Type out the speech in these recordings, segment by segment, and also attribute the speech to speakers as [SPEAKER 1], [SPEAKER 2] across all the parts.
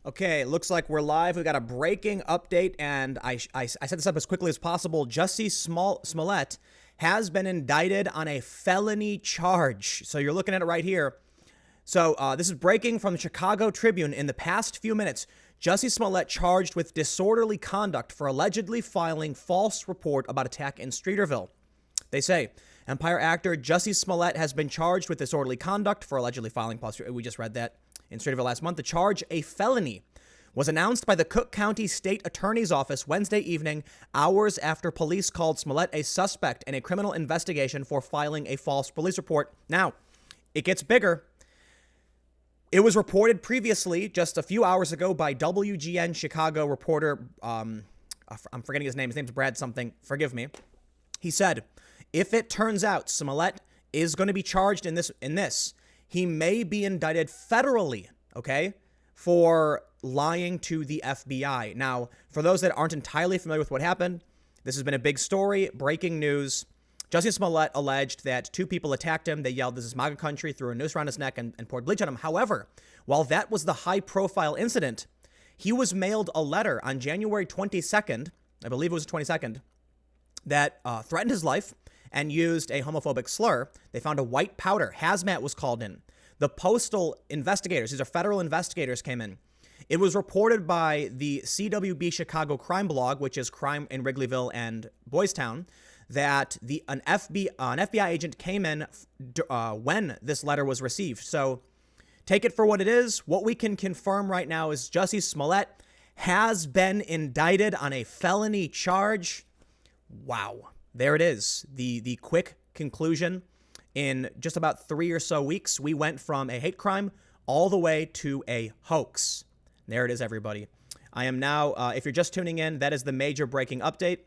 [SPEAKER 1] Okay, looks like we're live. We've got a breaking update, and I set this up as quickly as possible. Jussie Smollett has been indicted on a felony charge. So you're looking at it right here. So this is breaking from the Chicago Tribune. In the past few minutes, Jussie Smollett charged with disorderly conduct for allegedly filing false report about attack in Streeterville. They say Empire actor Jussie Smollett has been charged with disorderly conduct for allegedly filing false. We just read that in Streeterville last month. The charge, a felony, was announced by the Cook County State Attorney's Office Wednesday evening, hours after police called Smollett a suspect in a criminal investigation for filing a false police report. Now, it gets bigger. It was reported previously, just a few hours ago, by WGN Chicago reporter, I'm forgetting his name. His name's Brad something. Forgive me. He said, if it turns out Smollett is going to be charged in this, he may be indicted federally, okay, for lying to the FBI. Now, for those that aren't entirely familiar with what happened, this has been a big story, breaking news. Jussie Smollett alleged that two people attacked him. They yelled, "This is MAGA country," threw a noose around his neck and poured bleach on him. However, while that was the high-profile incident, he was mailed a letter on January 22nd, I believe it was the 22nd, that threatened his life and used a homophobic slur. They found a white powder. Hazmat was called in. The postal investigators, these are federal investigators, came in. It was reported by the CWB Chicago crime blog, which is crime in Wrigleyville and Boys Town, that an FBI agent came in when this letter was received. So take it for what it is. What we can confirm right now is Jussie Smollett has been indicted on a felony charge. Wow. There it is. The quick conclusion. In just about 3 or so weeks, we went from a hate crime all the way to a hoax. There it is, everybody. I am now, if you're just tuning in, that is the major breaking update.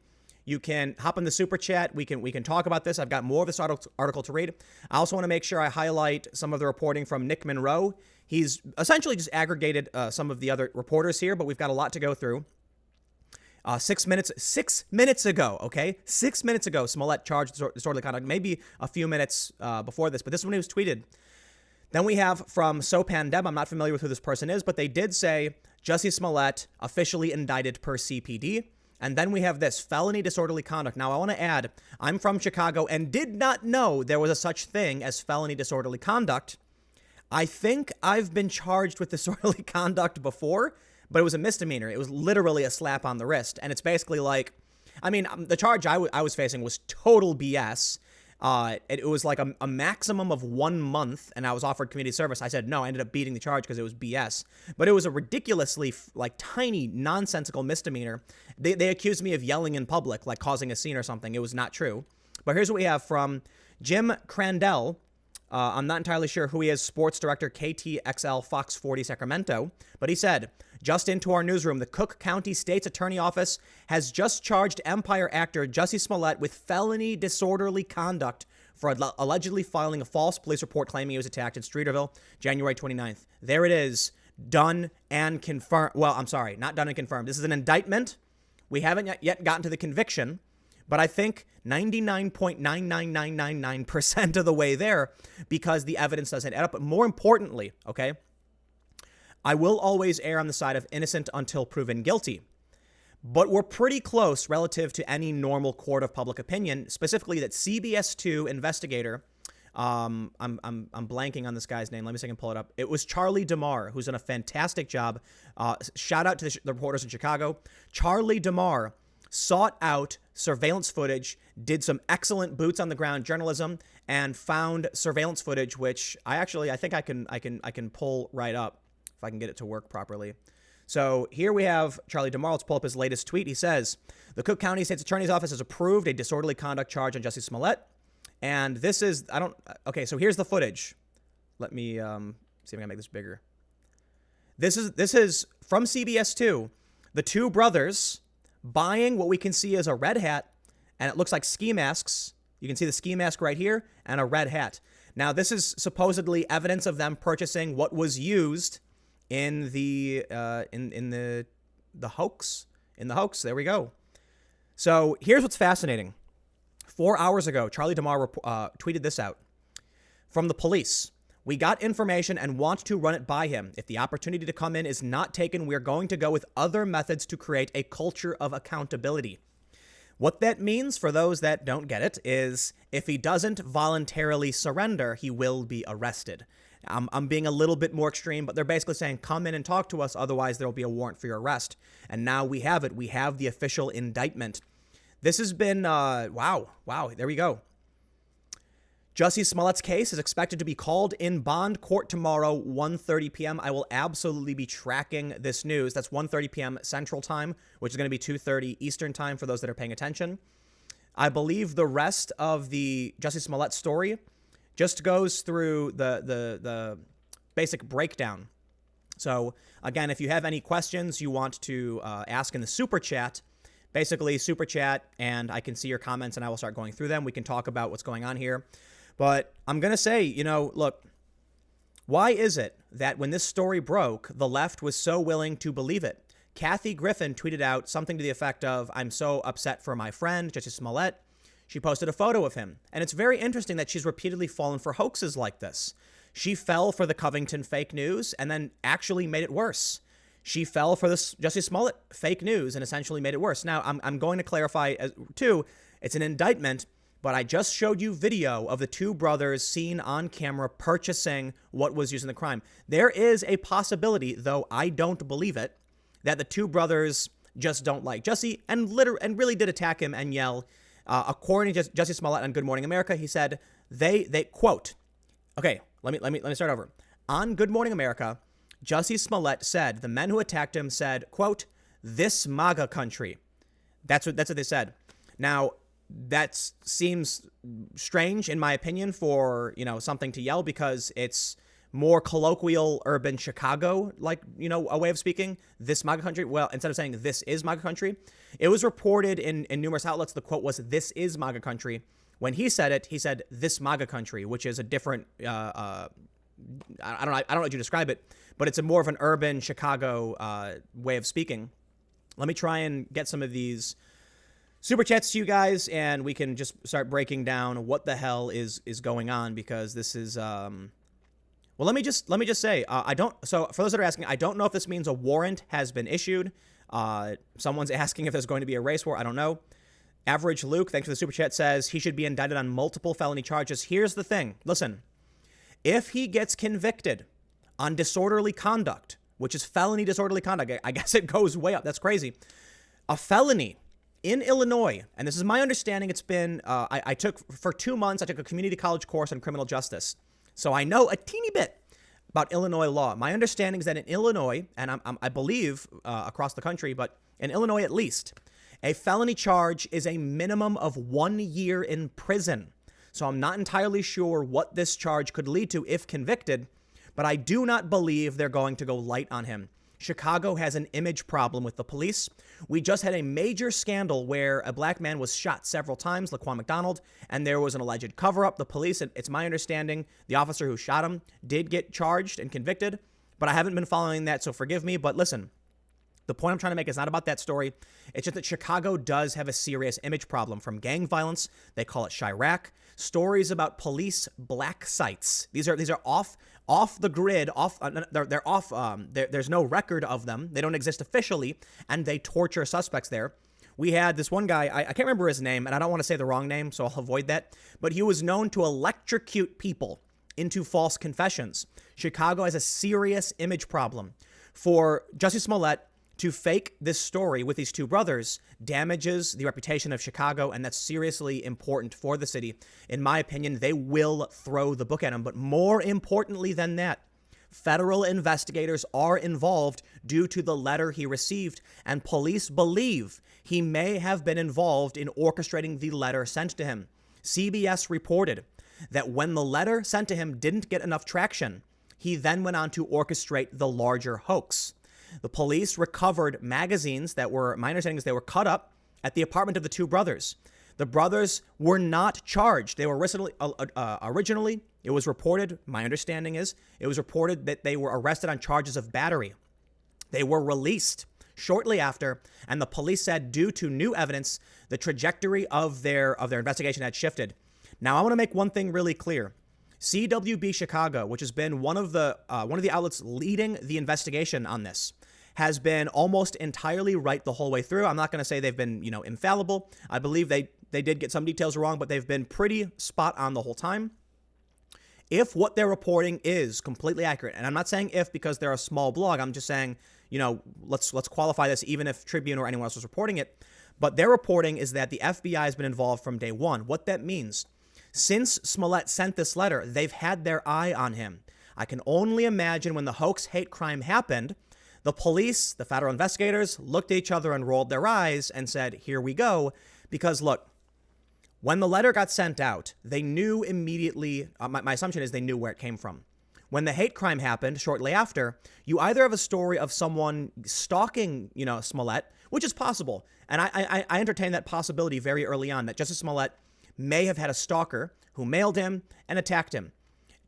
[SPEAKER 1] You can hop in the super chat. We can talk about this. I've got more of this article to read. I also want to make sure I highlight some of the reporting from Nick Monroe. He's essentially just aggregated some of the other reporters here, but we've got a lot to go through. 6 minutes ago, okay? 6 minutes ago, Smollett charged disorderly conduct, maybe a few minutes before this, but this is when it was tweeted. Then we have from SoPandem, I'm not familiar with who this person is, but they did say Jussie Smollett officially indicted per CPD. And then we have this felony disorderly conduct. Now, I want to add, I'm from Chicago and did not know there was a such thing as felony disorderly conduct. I think I've been charged with disorderly conduct before, but it was a misdemeanor. It was literally a slap on the wrist. And it's basically like, I mean, the charge I was facing was total BS. It was like a maximum of 1 month, and I was offered community service. I said no. I ended up beating the charge because it was BS. But it was a ridiculously, like, tiny, nonsensical misdemeanor. They accused me of yelling in public, like causing a scene or something. It was not true. But here's what we have from Jim Crandell. I'm not entirely sure who he is, sports director, KTXL Fox 40 Sacramento. But he said, just into our newsroom, the Cook County State's Attorney Office has just charged Empire actor Jussie Smollett with felony disorderly conduct for allegedly filing a false police report claiming he was attacked in Streeterville, January 29th. There it is, done and confirmed. Well, I'm sorry, not done and confirmed. This is an indictment. We haven't yet gotten to the conviction, but I think 99.99999% of the way there because the evidence doesn't add up. But more importantly, okay, I will always err on the side of innocent until proven guilty. But we're pretty close relative to any normal court of public opinion, specifically that CBS2 investigator, I'm blanking on this guy's name. Let me see if I can pull it up. It was Charlie DeMar, who's done a fantastic job. Shout out to the reporters in Chicago. Charlie DeMar sought out surveillance footage, did some excellent boots on the ground journalism, and found surveillance footage, which I think I can pull right up if I can get it to work properly. So here we have Charlie DeMar. Let's pull up his latest tweet. He says, the Cook County State's Attorney's Office has approved a disorderly conduct charge on Jussie Smollett. And this is, okay, so here's the footage. Let me see if I can make this bigger. This is from CBS2, the two brothers buying what we can see as a red hat, and it looks like ski masks. You can see the ski mask right here and a red hat. Now, this is supposedly evidence of them purchasing what was used in the hoax. In the hoax, there we go. So here's what's fascinating. 4 hours ago, Charlie DeMar tweeted this out. From the police, We got information and want to run it by him. If the opportunity to come in is not taken, we're going to go with other methods to create a culture of accountability. What that means, for those that don't get it, is if he doesn't voluntarily surrender, he will be arrested. I'm being a little bit more extreme, but they're basically saying, come in and talk to us, otherwise there will be a warrant for your arrest. And now we have it. We have the official indictment. This has been, wow, there we go. Jussie Smollett's case is expected to be called in bond court tomorrow, 1:30 p.m. I will absolutely be tracking this news. That's 1:30 p.m. Central Time, which is going to be 2:30 Eastern Time for those that are paying attention. I believe the rest of the Jussie Smollett story just goes through the basic breakdown. So, again, if you have any questions you want to ask in the super chat, basically super chat, and I can see your comments and I will start going through them. We can talk about what's going on here. But I'm going to say, look, why is it that when this story broke, the left was so willing to believe it? Kathy Griffin tweeted out something to the effect of, I'm so upset for my friend, Jussie Smollett. She posted a photo of him. And it's very interesting that she's repeatedly fallen for hoaxes like this. She fell for the Covington fake news and then actually made it worse. She fell for this Jussie Smollett fake news and essentially made it worse. Now, I'm going to clarify, too, it's an indictment. But I just showed you video of the two brothers seen on camera purchasing what was used in the crime. There is a possibility, though I don't believe it, that the two brothers just don't like Jussie and really did attack him and yell. According to Jussie Smollett on Good Morning America, he said they quote. Okay, let me start over. On Good Morning America, Jussie Smollett said the men who attacked him said, quote, "This MAGA country." That's what they said. Now, that seems strange, in my opinion, for, something to yell, because it's more colloquial urban Chicago, a way of speaking. This MAGA country. Well, instead of saying this is MAGA country, it was reported in numerous outlets. The quote was, "This is MAGA country." When he said it, he said "this MAGA country," which is a different, I don't know how to describe it, but it's a more of an urban Chicago way of speaking. Let me try and get some of these super chats to you guys, and we can just start breaking down what the hell is going on, because this is well, let me just say, so for those that are asking, I don't know if this means a warrant has been issued. Someone's asking if there's going to be a race war. I don't know. Average Luke, thanks for the super chat, says he should be indicted on multiple felony charges. Here's the thing. Listen, if he gets convicted on disorderly conduct, which is felony disorderly conduct, I guess it goes way up. That's crazy. A felony in Illinois, and this is my understanding, it's been, I took, for 2 months, I took a community college course on criminal justice. So I know a teeny bit about Illinois law. My understanding is that in Illinois, and I believe across the country, but in Illinois at least, a felony charge is a minimum of 1 year in prison. So I'm not entirely sure what this charge could lead to if convicted, but I do not believe they're going to go light on him. Chicago has an image problem with the police. We just had a major scandal where a black man was shot several times, Laquan McDonald, and there was an alleged cover-up. The police, it's my understanding, the officer who shot him did get charged and convicted, but I haven't been following that, so forgive me. But listen, the point I'm trying to make is not about that story. It's just that Chicago does have a serious image problem, from gang violence. They call it Chirac. Stories about police black sites. These are off the grid, they're off, there's no record of them. They don't exist officially, and they torture suspects there. We had this one guy, I can't remember his name, and I don't want to say the wrong name, so I'll avoid that, but he was known to electrocute people into false confessions. Chicago has a serious image problem. For Jussie Smollett to fake this story with these two brothers damages the reputation of Chicago, and that's seriously important for the city. In my opinion, they will throw the book at him. But more importantly than that, federal investigators are involved due to the letter he received, and police believe he may have been involved in orchestrating the letter sent to him. CBS reported that when the letter sent to him didn't get enough traction, he then went on to orchestrate the larger hoax. The police recovered magazines that were, my understanding is they were cut up at the apartment of the two brothers. The brothers were not charged. They were originally, it was reported, my understanding is, it was reported that they were arrested on charges of battery. They were released shortly after, and the police said due to new evidence, the trajectory of their investigation had shifted. Now, I want to make one thing really clear. CWB Chicago, which has been one of the outlets leading the investigation on this, has been almost entirely right the whole way through. I'm not going to say they've been, infallible. I believe they did get some details wrong, but they've been pretty spot on the whole time. If what they're reporting is completely accurate, and I'm not saying if because they're a small blog, I'm just saying, let's qualify this even if Tribune or anyone else was reporting it. But their reporting is that the FBI has been involved from day one. What that means, since Smollett sent this letter, they've had their eye on him. I can only imagine when the hoax hate crime happened, the police, the federal investigators, looked at each other and rolled their eyes and said, here we go. Because look, when the letter got sent out, they knew immediately, my assumption is they knew where it came from. When the hate crime happened shortly after, you either have a story of someone stalking, Smollett, which is possible. And I entertained that possibility very early on, that Jussie Smollett may have had a stalker who mailed him and attacked him.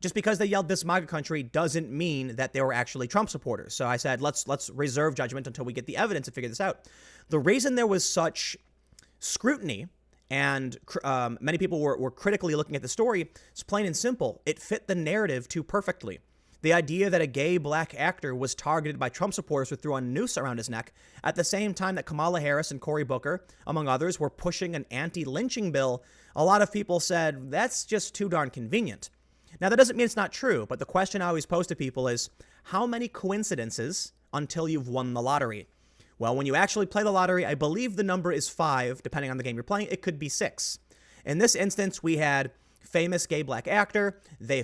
[SPEAKER 1] Just because they yelled "this MAGA country" doesn't mean that they were actually Trump supporters. So I said, let's reserve judgment until we get the evidence to figure this out. The reason there was such scrutiny and many people were critically looking at the story is plain and simple. It fit the narrative too perfectly. The idea that a gay black actor was targeted by Trump supporters who threw a noose around his neck at the same time that Kamala Harris and Cory Booker, among others, were pushing an anti-lynching bill, a lot of people said that's just too darn convenient. Now, that doesn't mean it's not true, but the question I always pose to people is, how many coincidences until you've won the lottery? Well, when you actually play the lottery, I believe the number is 5, depending on the game you're playing. It could be 6. In this instance, we had famous gay black actor. They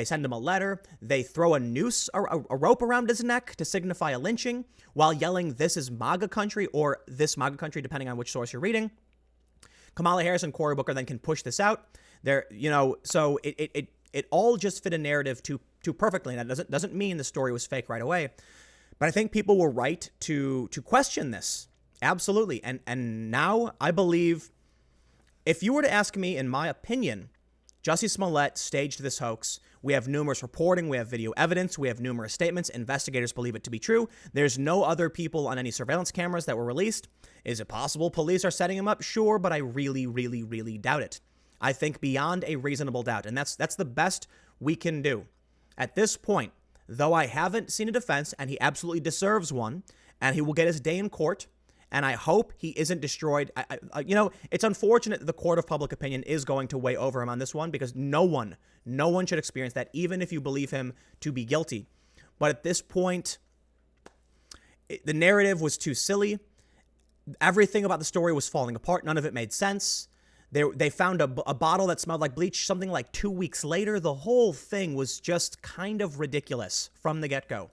[SPEAKER 1] send him a letter. They throw a noose, a rope around his neck to signify a lynching while yelling, "This is MAGA country," or "this MAGA country," depending on which source you're reading. Kamala Harris and Cory Booker then can push this out. So it all just fit a narrative too perfectly. And that doesn't mean the story was fake right away. But I think people were right to question this. Absolutely. And now I believe, if you were to ask me, in my opinion, Jussie Smollett staged this hoax. We have numerous reporting. We have video evidence. We have numerous statements. Investigators believe it to be true. There's no other people on any surveillance cameras that were released. Is it possible police are setting him up? Sure, but I really, really, really doubt it. I think beyond a reasonable doubt. And that's the best we can do. At this point, though I haven't seen a defense, and he absolutely deserves one, and he will get his day in court, and I hope he isn't destroyed. It's unfortunate that the court of public opinion is going to weigh over him on this one, because no one should experience that, even if you believe him to be guilty. But at this point, the narrative was too silly. Everything about the story was falling apart. None of it made sense. They found a bottle that smelled like bleach something like 2 weeks later. The whole thing was just kind of ridiculous from the get-go.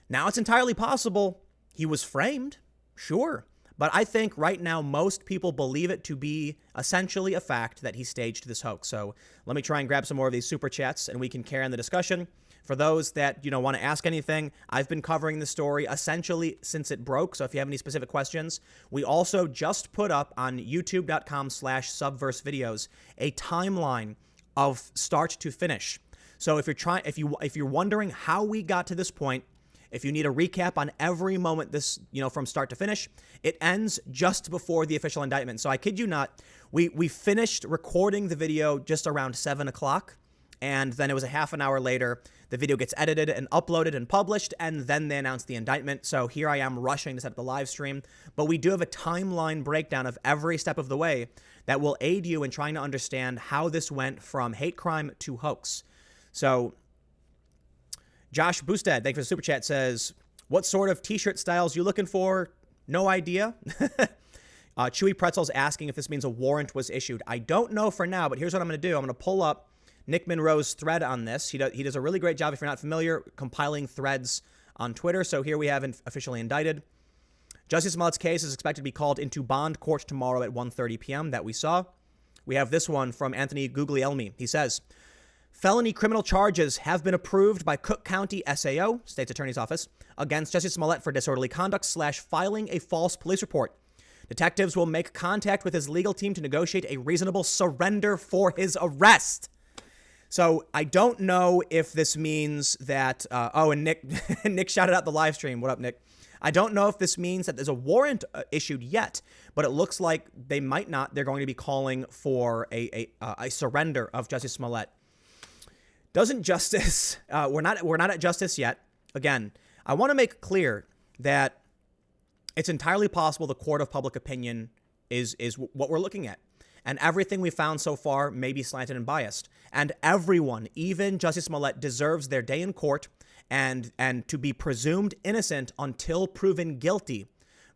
[SPEAKER 1] Now, it's entirely possible he was framed, sure. But I think right now most people believe it to be essentially a fact that he staged this hoax. So let me try and grab some more of these super chats and we can carry on the discussion. For those that, want to ask anything, I've been covering the story essentially since it broke. So if you have any specific questions, we also just put up on youtube.com/subverse videos a timeline of start to finish. So if you're wondering how we got to this point, if you need a recap on every moment this, from start to finish, it ends just before the official indictment. So I kid you not, we finished recording the video just around 7 o'clock. And then it was a half an hour later, the video gets edited and uploaded and published, and then they announced the indictment. So here I am rushing to set up the live stream. But we do have a timeline breakdown of every step of the way that will aid you in trying to understand how this went from hate crime to hoax. So Josh Boosted, thank you for the super chat, says, what sort of t-shirt styles you looking for? No idea. Chewy Pretzel's asking if this means a warrant was issued. I don't know for now, but here's what I'm going to do. I'm going to pull up Nick Monroe's thread on this. He does a really great job, if you're not familiar, compiling threads on Twitter. So here we have officially indicted. Jussie Smollett's case is expected to be called into bond court tomorrow at 1:30 p.m. that we saw. We have this one from Anthony Guglielmi. He says, felony criminal charges have been approved by Cook County SAO, State's Attorney's Office, against Jussie Smollett for disorderly conduct / filing a false police report. Detectives will make contact with his legal team to negotiate a reasonable surrender for his arrest. So I don't know if this means that, and Nick shouted out the live stream. What up, Nick? I don't know if this means that there's a warrant issued yet, but it looks like they might not. They're going to be calling for a surrender of Jussie Smollett. Doesn't justice, we're not at justice yet. Again, I want to make clear that it's entirely possible the court of public opinion is what we're looking at. And everything we found so far may be slanted and biased. And everyone, even Jussie Smollett, deserves their day in court and to be presumed innocent until proven guilty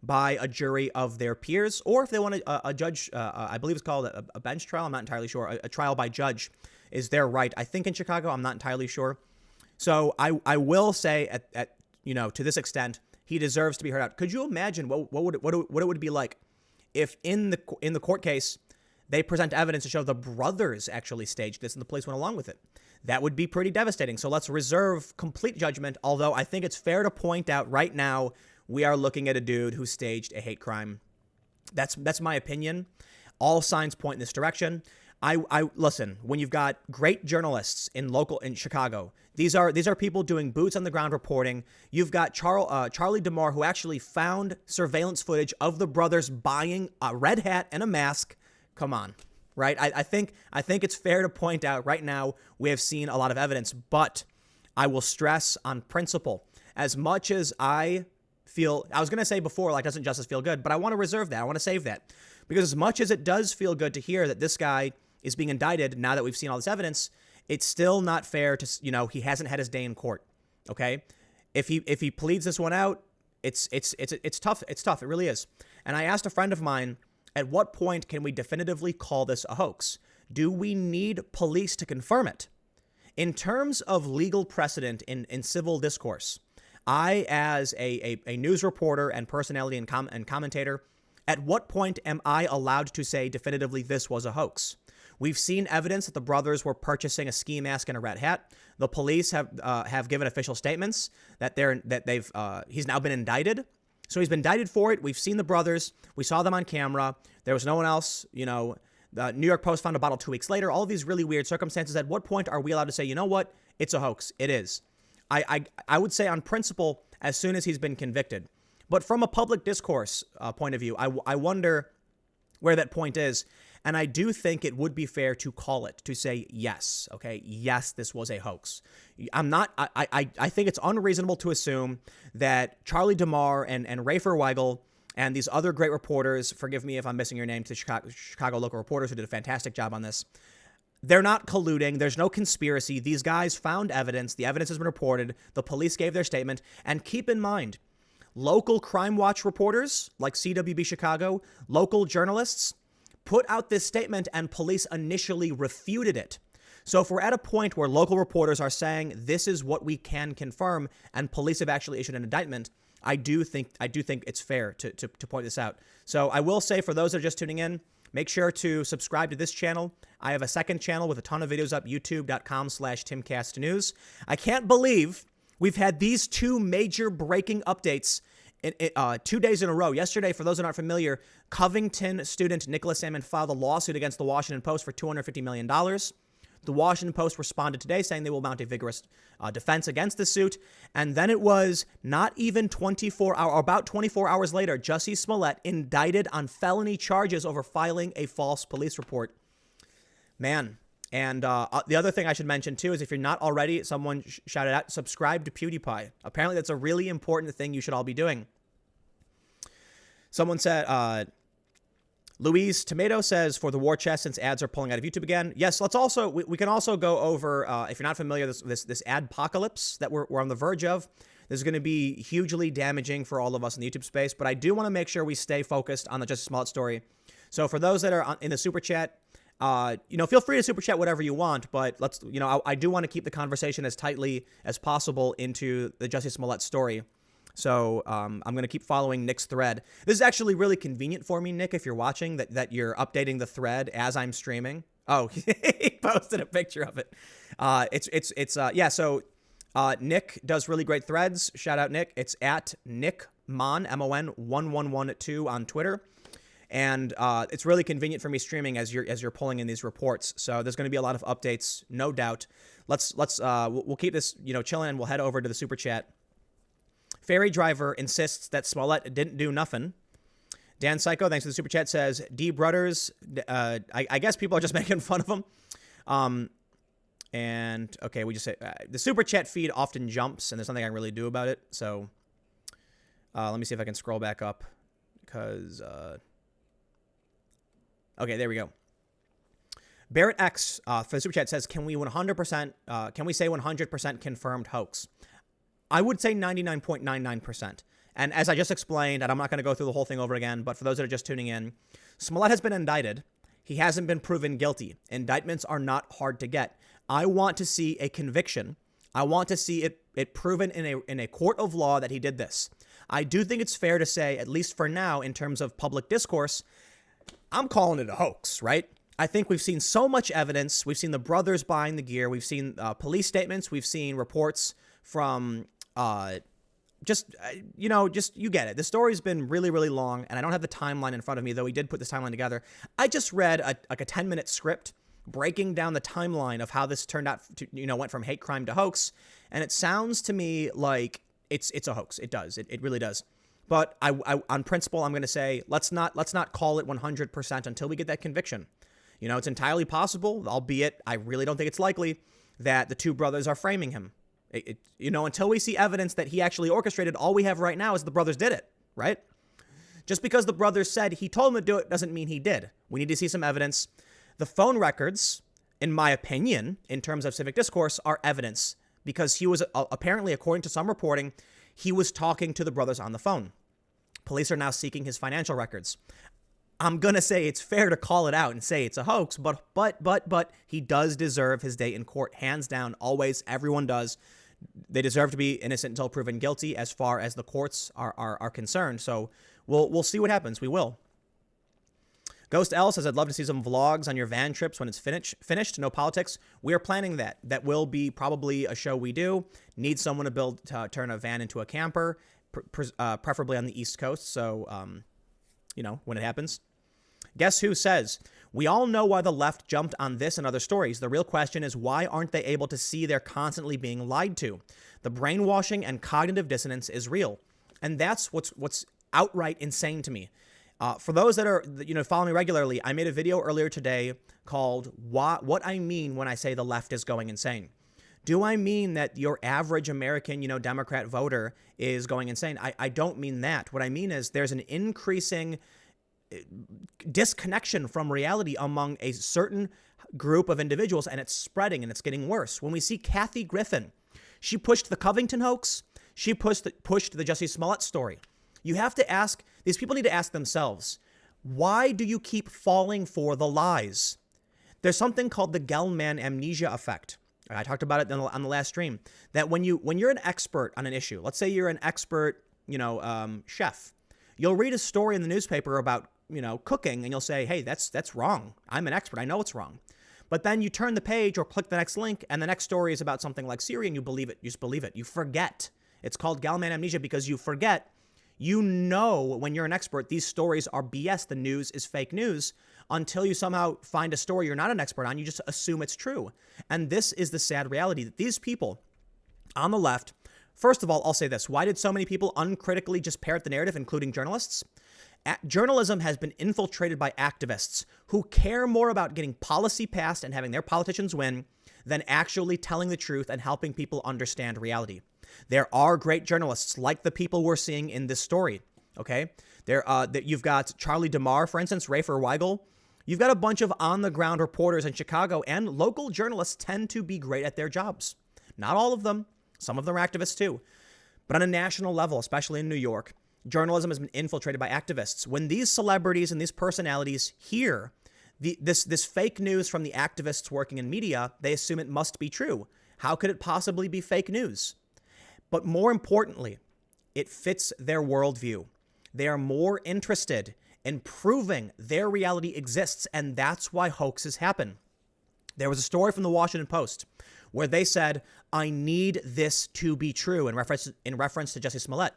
[SPEAKER 1] by a jury of their peers, or if they want a judge, I believe it's called a bench trial. I'm not entirely sure. A trial by judge is their right. I think in Chicago, I'm not entirely sure. So I will say at to this extent, he deserves to be heard out. Could you imagine what it would be like if in the court case they present evidence to show the brothers actually staged this and the police went along with it? That would be pretty devastating. So let's reserve complete judgment, although I think it's fair to point out right now we are looking at a dude who staged a hate crime. That's my opinion. All signs point in this direction. I listen, when you've got great journalists in Chicago, these are people doing boots on the ground reporting. You've got Charlie DeMar, who actually found surveillance footage of the brothers buying a red hat and a mask. Come on, right? I think it's fair to point out right now we have seen a lot of evidence, but I will stress on principle. As much as I was going to say before, like, doesn't justice feel good? But I want to reserve that. I want to save that. Because as much as it does feel good to hear that this guy is being indicted now that we've seen all this evidence, it's still not fair to, he hasn't had his day in court. Okay. If he pleads this one out, it's tough. It's tough. It really is. And I asked a friend of mine, at what point can we definitively call this a hoax? Do we need police to confirm it? In terms of legal precedent in civil discourse, I, as a news reporter and personality and commentator, at what point am I allowed to say definitively this was a hoax? We've seen evidence that the brothers were purchasing a ski mask and a red hat. The police have given official statements that he's now been indicted. So he's been indicted for it. We've seen the brothers. We saw them on camera. There was no one else. The New York Post found a bottle 2 weeks later. All of these really weird circumstances. At what point are we allowed to say, you know what? It's a hoax. It is. I would say on principle, as soon as he's been convicted. But from a public discourse point of view, I wonder where that point is. And I do think it would be fair to call it, to say, yes, okay, yes, this was a hoax. I think it's unreasonable to assume that Charlie DeMar and Rafer Weigel and these other great reporters, forgive me if I'm missing your name, to the Chicago local reporters who did a fantastic job on this, they're not colluding. There's no conspiracy. These guys found evidence. The evidence has been reported. The police gave their statement. And keep in mind, local Crime Watch reporters like CWB Chicago, local journalists, put out this statement and police initially refuted it. So if we're at a point where local reporters are saying this is what we can confirm and police have actually issued an indictment, I do think it's fair to point this out. So I will say, for those that are just tuning in, make sure to subscribe to this channel. I have a second channel with a ton of videos up, youtube.com/TimcastNews. I can't believe we've had these two major breaking updates 2 days in a row. Yesterday, for those that aren't familiar, Covington student Nicholas Salmon filed a lawsuit against the Washington Post for $250 million. The Washington Post responded today saying they will mount a vigorous defense against the suit. And then it was not even 24 hours later, Jussie Smollett indicted on felony charges over filing a false police report. Man. And the other thing I should mention, too, is if you're not already, someone shouted out, subscribe to PewDiePie. Apparently, that's a really important thing you should all be doing. Someone said, Louise Tomato says, for the war chest, since ads are pulling out of YouTube again. Yes, let's also, we can also go over, if you're not familiar, this adpocalypse that we're on the verge of. This is going to be hugely damaging for all of us in the YouTube space. But I do want to make sure we stay focused on the Jussie Smollett story. So for those that are in the super chat, feel free to super chat whatever you want, but I do want to keep the conversation as tightly as possible into the Jussie Smollett story. So I'm going to keep following Nick's thread. This is actually really convenient for me, Nick, if you're watching, that you're updating the thread as I'm streaming. Oh, he posted a picture of it. So Nick does really great threads. Shout out, Nick. It's at Nick Mon, MON 1112 on Twitter. And it's really convenient for me streaming as you're pulling in these reports. So there's going to be a lot of updates, no doubt. We'll keep this chilling, and we'll head over to the super chat. Ferry driver insists that Smollett didn't do nothing. Dan Psycho, thanks for the super chat, says D Brothers. I guess people are just making fun of him. And okay, we just say the super chat feed often jumps, and there's nothing I can really do about it. So let me see if I can scroll back up, because okay, there we go. Barrett X for the super chat says, "Can we 100%? Can we say 100% confirmed hoax?" I would say 99.99%. And as I just explained, and I'm not going to go through the whole thing over again, but for those that are just tuning in, Smollett has been indicted. He hasn't been proven guilty. Indictments are not hard to get. I want to see a conviction. I want to see it proven in a court of law that he did this. I do think it's fair to say, at least for now, in terms of public discourse, I'm calling it a hoax, right? I think we've seen so much evidence. We've seen the brothers buying the gear. We've seen police statements. We've seen reports from you get it. The story's been really, really long, and I don't have the timeline in front of me, though we did put this timeline together. I just read a 10-minute script breaking down the timeline of how this turned out to, went from hate crime to hoax, and it sounds to me like it's a hoax. It does. It really does. But I on principle, I'm going to say let's not call it 100% until we get that conviction. It's entirely possible, albeit I really don't think it's likely, that the two brothers are framing him. Until we see evidence that he actually orchestrated, all we have right now is the brothers did it, right? Just because the brothers said he told them to do it doesn't mean he did. We need to see some evidence. The phone records, in my opinion, in terms of civic discourse, are evidence, because he was apparently, according to some reporting, he was talking to the brothers on the phone. Police are now seeking his financial records. I'm going to say it's fair to call it out and say it's a hoax, but he does deserve his day in court, hands down, always. Everyone does. They deserve to be innocent until proven guilty as far as the courts are concerned. So we'll see what happens. We will. Ghost L says, "I'd love to see some vlogs on your van trips when it's finished. No politics. We are planning that. That will be probably a show we do. Need someone to turn a van into a camper, preferably on the East Coast. So, when it happens." Guess Who says, "We all know why the left jumped on this and other stories. The real question is, why aren't they able to see they're constantly being lied to? The brainwashing and cognitive dissonance is real." And that's what's outright insane to me. For those that are, follow me regularly, I made a video earlier today called What I Mean When I Say the Left is Going Insane. Do I mean that your average American, Democrat voter is going insane? I don't mean that. What I mean is there's an increasing disconnection from reality among a certain group of individuals, and it's spreading and it's getting worse. When we see Kathy Griffin, she pushed the Covington hoax. She pushed the Jussie Smollett story. You have to ask, these people need to ask themselves, why do you keep falling for the lies? There's something called the Gell-Mann amnesia effect. I talked about it on the last stream, that when you're an expert on an issue, let's say you're an expert, chef, you'll read a story in the newspaper about, cooking, and you'll say, hey, that's wrong. I'm an expert. I know it's wrong. But then you turn the page or click the next link, and the next story is about something like Syria, and you believe it. You just believe it. You forget. It's called Gell-Mann amnesia because you forget. When you're an expert, these stories are BS. The news is fake news until you somehow find a story you're not an expert on. You just assume it's true. And this is the sad reality that these people on the left, first of all, I'll say this. Why did so many people uncritically just parrot the narrative, including journalists? Journalism has been infiltrated by activists who care more about getting policy passed and having their politicians win than actually telling the truth and helping people understand reality. There are great journalists like the people we're seeing in this story, okay? You've got Charlie DeMar, for instance, Rafer Weigel. You've got a bunch of on-the-ground reporters in Chicago, and local journalists tend to be great at their jobs. Not all of them. Some of them are activists too. But on a national level, especially in New York, journalism has been infiltrated by activists. When these celebrities and these personalities hear this fake news from the activists working in media, they assume it must be true. How could it possibly be fake news? But more importantly, it fits their worldview. They are more interested in proving their reality exists, and that's why hoaxes happen. There was a story from the Washington Post where they said, I need this to be true, in reference to Jussie Smollett.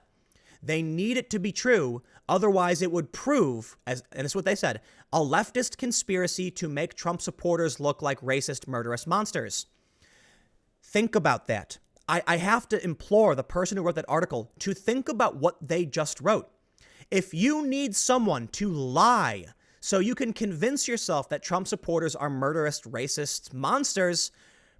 [SPEAKER 1] They need it to be true, otherwise it would prove, and it's what they said, a leftist conspiracy to make Trump supporters look like racist, murderous monsters. Think about that. I have to implore the person who wrote that article to think about what they just wrote. If you need someone to lie so you can convince yourself that Trump supporters are murderous, racist monsters,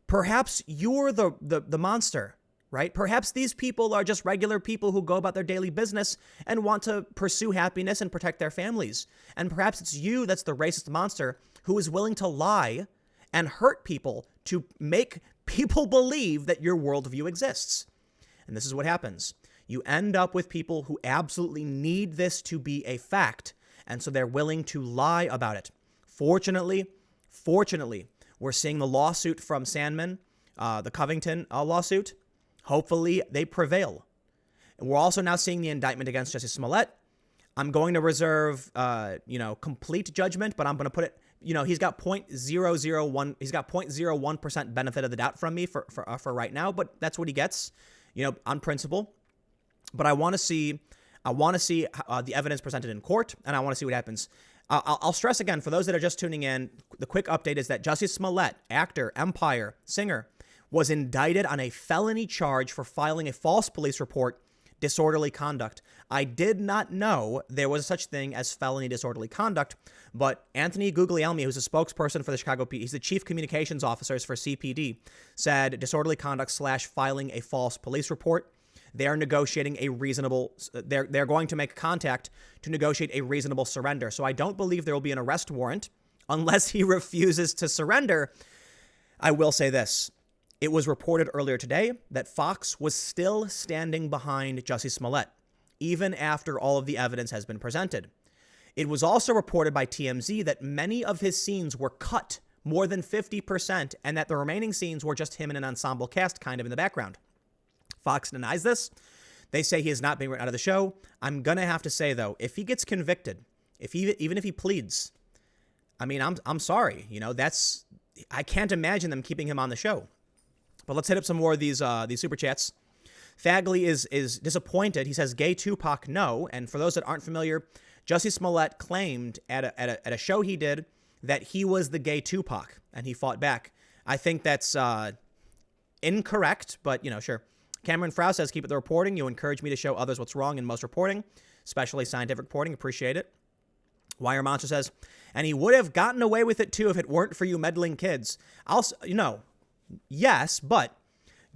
[SPEAKER 1] perhaps you're the monster, right? Perhaps these people are just regular people who go about their daily business and want to pursue happiness and protect their families. And perhaps it's you that's the racist monster who is willing to lie and hurt people to make people believe that your worldview exists. And this is what happens. You end up with people who absolutely need this to be a fact, and so they're willing to lie about it. Fortunately, we're seeing the lawsuit from Sandman, the Covington lawsuit. Hopefully, they prevail. And we're also now seeing the indictment against Jussie Smollett. I'm going to reserve, complete judgment, but I'm going to put it, he's got 0.001% benefit of the doubt from me for right now, but that's what he gets, on principle. But I want to see the evidence presented in court, and I want to see what happens. I'll stress again, for those that are just tuning in, the quick update is that Jussie Smollett, actor, Empire, singer, was indicted on a felony charge for filing a false police report, disorderly conduct. I did not know there was such thing as felony disorderly conduct, but Anthony Guglielmi, who's a spokesperson for the Chicago PD, he's the chief communications officers for CPD, said disorderly conduct / filing a false police report. They are negotiating a reasonable, they're going to make contact to negotiate a reasonable surrender. So I don't believe there will be an arrest warrant unless he refuses to surrender. I will say this. It was reported earlier today that Fox was still standing behind Jussie Smollett, even after all of the evidence has been presented. It was also reported by TMZ that many of his scenes were cut more than 50%, and that the remaining scenes were just him in an ensemble cast kind of in the background. Fox denies this. They say he is not being written out of the show. I'm going to have to say, though, if he gets convicted, even if he pleads, I mean, I'm sorry. I can't imagine them keeping him on the show. But let's hit up some more of these super chats. Fagley is disappointed. He says, gay Tupac, no. And for those that aren't familiar, Jussie Smollett claimed at a show he did that he was the gay Tupac, and he fought back. I think that's incorrect, but, sure. Cameron Frau says, keep it the reporting. You encourage me to show others what's wrong in most reporting, especially scientific reporting. Appreciate it. Wire Monster says, and he would have gotten away with it, too, if it weren't for you meddling kids. Yes, but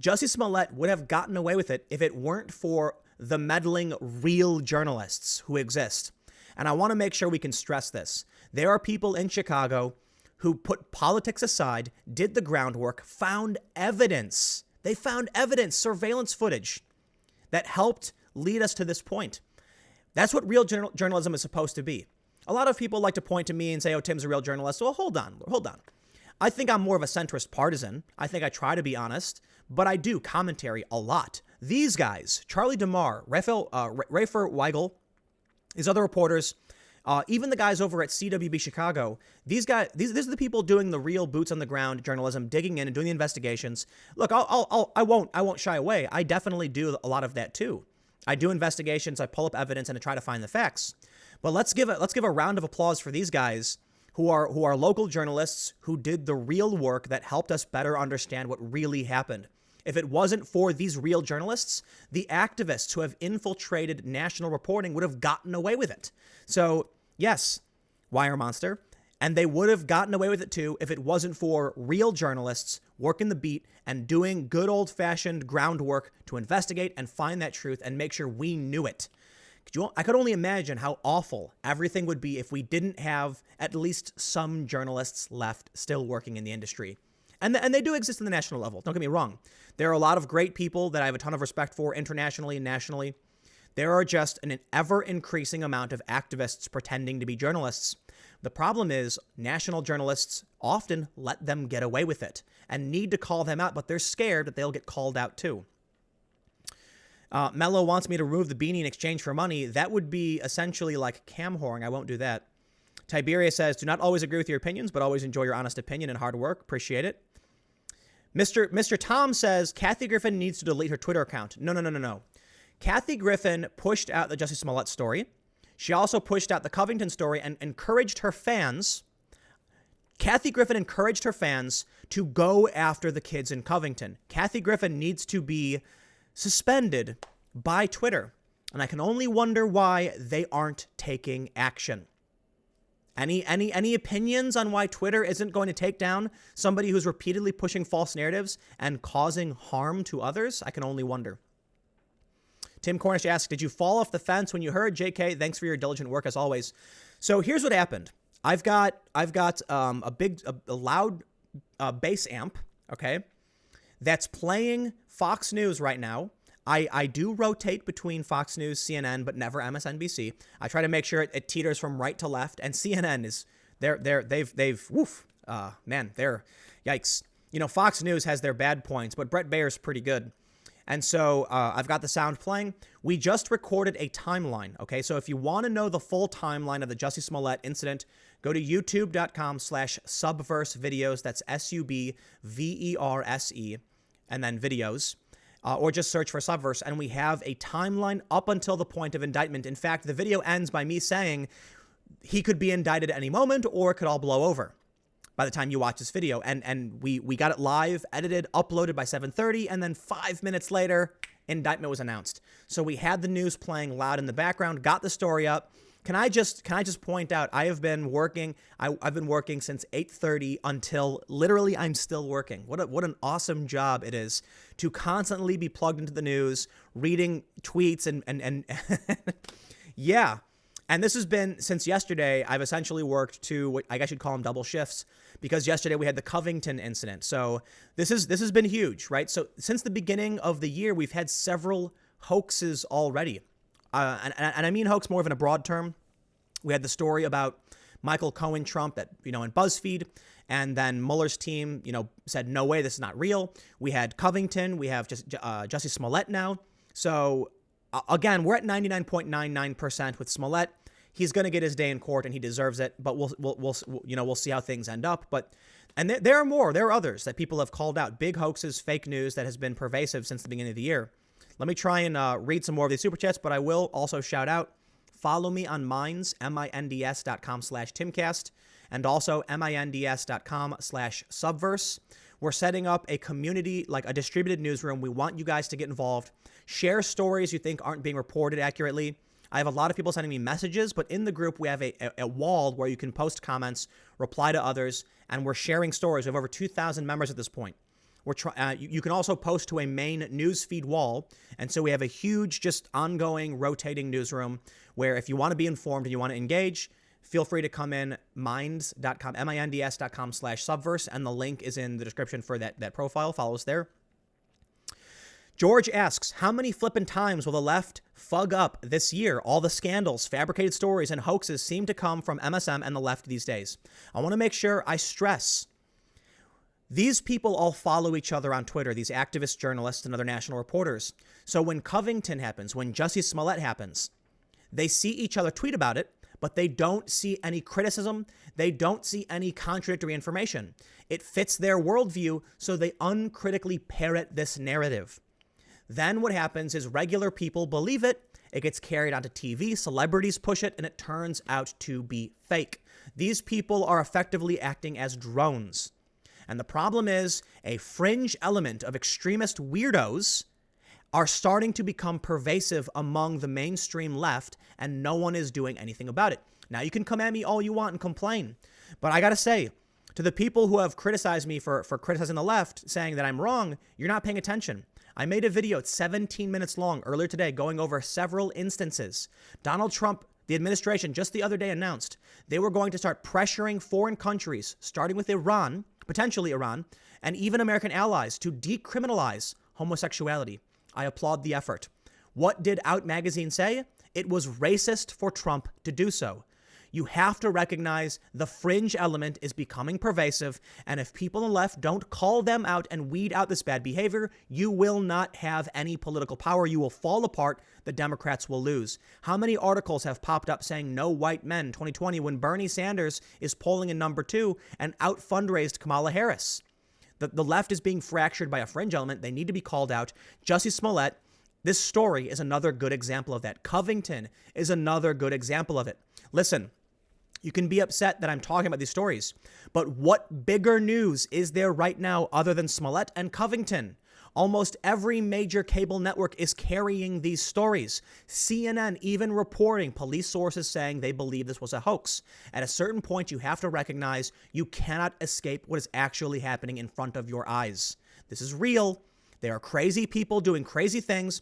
[SPEAKER 1] Jussie Smollett would have gotten away with it if it weren't for the meddling real journalists who exist. And I want to make sure we can stress this. There are people in Chicago who put politics aside, did the groundwork, found evidence. They found evidence, surveillance footage that helped lead us to this point. That's what real journalism is supposed to be. A lot of people like to point to me and say, oh, Tim's a real journalist. Well, hold on. I think I'm more of a centrist partisan. I think I try to be honest, but I do commentary a lot. These guys, Charlie DeMar, Rafer Weigel, these other reporters, even the guys over at CWB Chicago, these are the people doing the real boots on the ground journalism, digging in and doing the investigations. Look, I won't shy away. I definitely do a lot of that too. I do investigations. I pull up evidence and I try to find the facts. But let's give a round of applause for these guys who are local journalists who did the real work that helped us better understand what really happened. If it wasn't for these real journalists, the activists who have infiltrated national reporting would have gotten away with it. So, yes, Wire Monster, and they would have gotten away with it too if it wasn't for real journalists working the beat and doing good old-fashioned groundwork to investigate and find that truth and make sure we knew it. I could only imagine how awful everything would be if we didn't have at least some journalists left still working in the industry. And they do exist in the national level. Don't get me wrong. There are a lot of great people that I have a ton of respect for internationally and nationally. There are just an ever-increasing amount of activists pretending to be journalists. The problem is national journalists often let them get away with it and need to call them out, but they're scared that they'll get called out too. Mello wants me to remove the beanie in exchange for money. That would be essentially like cam whoring. I won't do that. Tiberius says, do not always agree with your opinions, but always enjoy your honest opinion and hard work. Appreciate it. Mr. Tom says, Kathy Griffin needs to delete her Twitter account. No. Kathy Griffin pushed out the Jussie Smollett story. She also pushed out the Covington story and encouraged her fans. Kathy Griffin encouraged her fans to go after the kids in Covington. Kathy Griffin needs to be suspended by Twitter. And I can only wonder why they aren't taking action. Any opinions on why Twitter isn't going to take down somebody who's repeatedly pushing false narratives and causing harm to others? I can only wonder. Tim Cornish asks, did you fall off the fence when you heard? JK, thanks for your diligent work as always. So here's what happened. I've got a loud bass amp, okay, that's playing Fox News right now. I do rotate between Fox News, CNN, but never MSNBC. I try to make sure it teeters from right to left, and CNN is they've yikes. You know, Fox News has their bad points, but Brett Baer's pretty good. And so I've got the sound playing. We just recorded a timeline. Okay, so if you want to know the full timeline of the Jussie Smollett incident, go to youtube.com/subverse videos. That's SUBVERSE, and then videos. Or just search for Subverse, and we have a timeline up until the point of indictment. In fact, the video ends by me saying he could be indicted at any moment, or it could all blow over by the time you watch this video. And we got it live, edited, uploaded by 7:30, and then 5 minutes later, indictment was announced. So we had the news playing loud in the background, got the story up. Can I just point out, I've been working since 8:30 until literally I'm still working. What an awesome job it is to constantly be plugged into the news, reading tweets and yeah. And this has been since yesterday. I've essentially worked to, I guess you'd call them double shifts, because yesterday we had the Covington incident. So this has been huge, right? So since the beginning of the year, we've had several hoaxes already. And I mean hoax more of in a broad term. We had the story about Michael Cohen Trump in BuzzFeed, and then Mueller's team, said, no way, this is not real. We had Covington. We have just Jussie Smollett now. So again, we're at 99.99% with Smollett. He's going to get his day in court, and he deserves it. But we'll see how things end up. And there are more. There are others that people have called out. Big hoaxes, fake news that has been pervasive since the beginning of the year. Let me try and read some more of these super chats, but I will also shout out, follow me on Minds, minds.com/Timcast, and also minds.com/Subverse. We're setting up a community, like a distributed newsroom. We want you guys to get involved. Share stories you think aren't being reported accurately. I have a lot of people sending me messages, but in the group, we have a wall where you can post comments, reply to others, and we're sharing stories. We have over 2,000 members at this point. You can also post to a main newsfeed wall. And so we have a huge, just ongoing, rotating newsroom where if you want to be informed and you want to engage, feel free to come in, minds.com/Subverse, and the link is in the description for that profile. Follow us there. George asks, how many flippin' times will the left fug up this year? All the scandals, fabricated stories, and hoaxes seem to come from MSM and the left these days. I want to make sure I stress, these people all follow each other on Twitter, these activists, journalists, and other national reporters. So when Covington happens, when Jussie Smollett happens, they see each other tweet about it, but they don't see any criticism. They don't see any contradictory information. It fits their worldview, so they uncritically parrot this narrative. Then what happens is regular people believe it. It gets carried onto TV, celebrities push it, and it turns out to be fake. These people are effectively acting as drones. And the problem is a fringe element of extremist weirdos are starting to become pervasive among the mainstream left, and no one is doing anything about it. Now, you can come at me all you want and complain, but I got to say, to the people who have criticized me for criticizing the left, saying that I'm wrong, you're not paying attention. I made a video, it's 17 minutes long, earlier today, going over several instances. Donald Trump, the administration, just the other day announced they were going to start pressuring foreign countries, starting with Iran, potentially Iran, and even American allies, to decriminalize homosexuality. I applaud the effort. What did Out Magazine say? It was racist for Trump to do so. You have to recognize the fringe element is becoming pervasive, and if people on the left don't call them out and weed out this bad behavior, you will not have any political power. You will fall apart. The Democrats will lose. How many articles have popped up saying no white men 2020 when Bernie Sanders is polling in number 2 and out fundraised Kamala Harris? The left is being fractured by a fringe element. They need to be called out. Jussie Smollett, this story is another good example of that. Covington is another good example of it. Listen, you can be upset that I'm talking about these stories, but what bigger news is there right now other than Smollett and Covington? Almost every major cable network is carrying these stories. CNN even reporting police sources saying they believe this was a hoax. At a certain point, you have to recognize you cannot escape what is actually happening in front of your eyes. This is real. There are crazy people doing crazy things.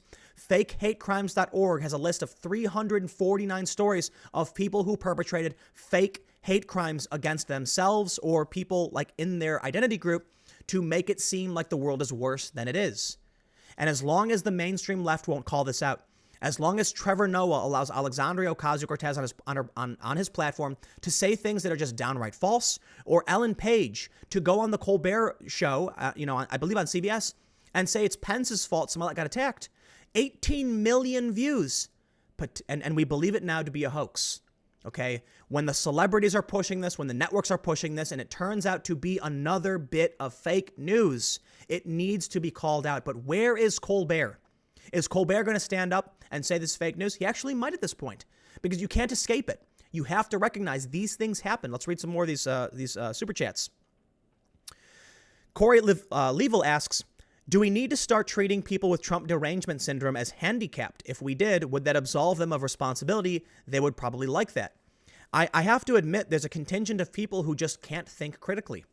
[SPEAKER 1] FakeHateCrimes.org has a list of 349 stories of people who perpetrated fake hate crimes against themselves or people like in their identity group to make it seem like the world is worse than it is. And as long as the mainstream left won't call this out, as long as Trevor Noah allows Alexandria Ocasio-Cortez on his platform to say things that are just downright false, or Ellen Page to go on the Colbert show, I believe on CBS, and say it's Pence's fault Smollett got attacked, 18 million views, and we believe it now to be a hoax. Okay, when the celebrities are pushing this, when the networks are pushing this, and it turns out to be another bit of fake news, it needs to be called out. But where is Colbert? Is Colbert going to stand up and say this is fake news? He actually might at this point, because you can't escape it. You have to recognize these things happen. Let's read some more of these super chats. Corey Level asks, do we need to start treating people with Trump derangement syndrome as handicapped? If we did, would that absolve them of responsibility? They would probably like that. I have to admit there's a contingent of people who just can't think critically.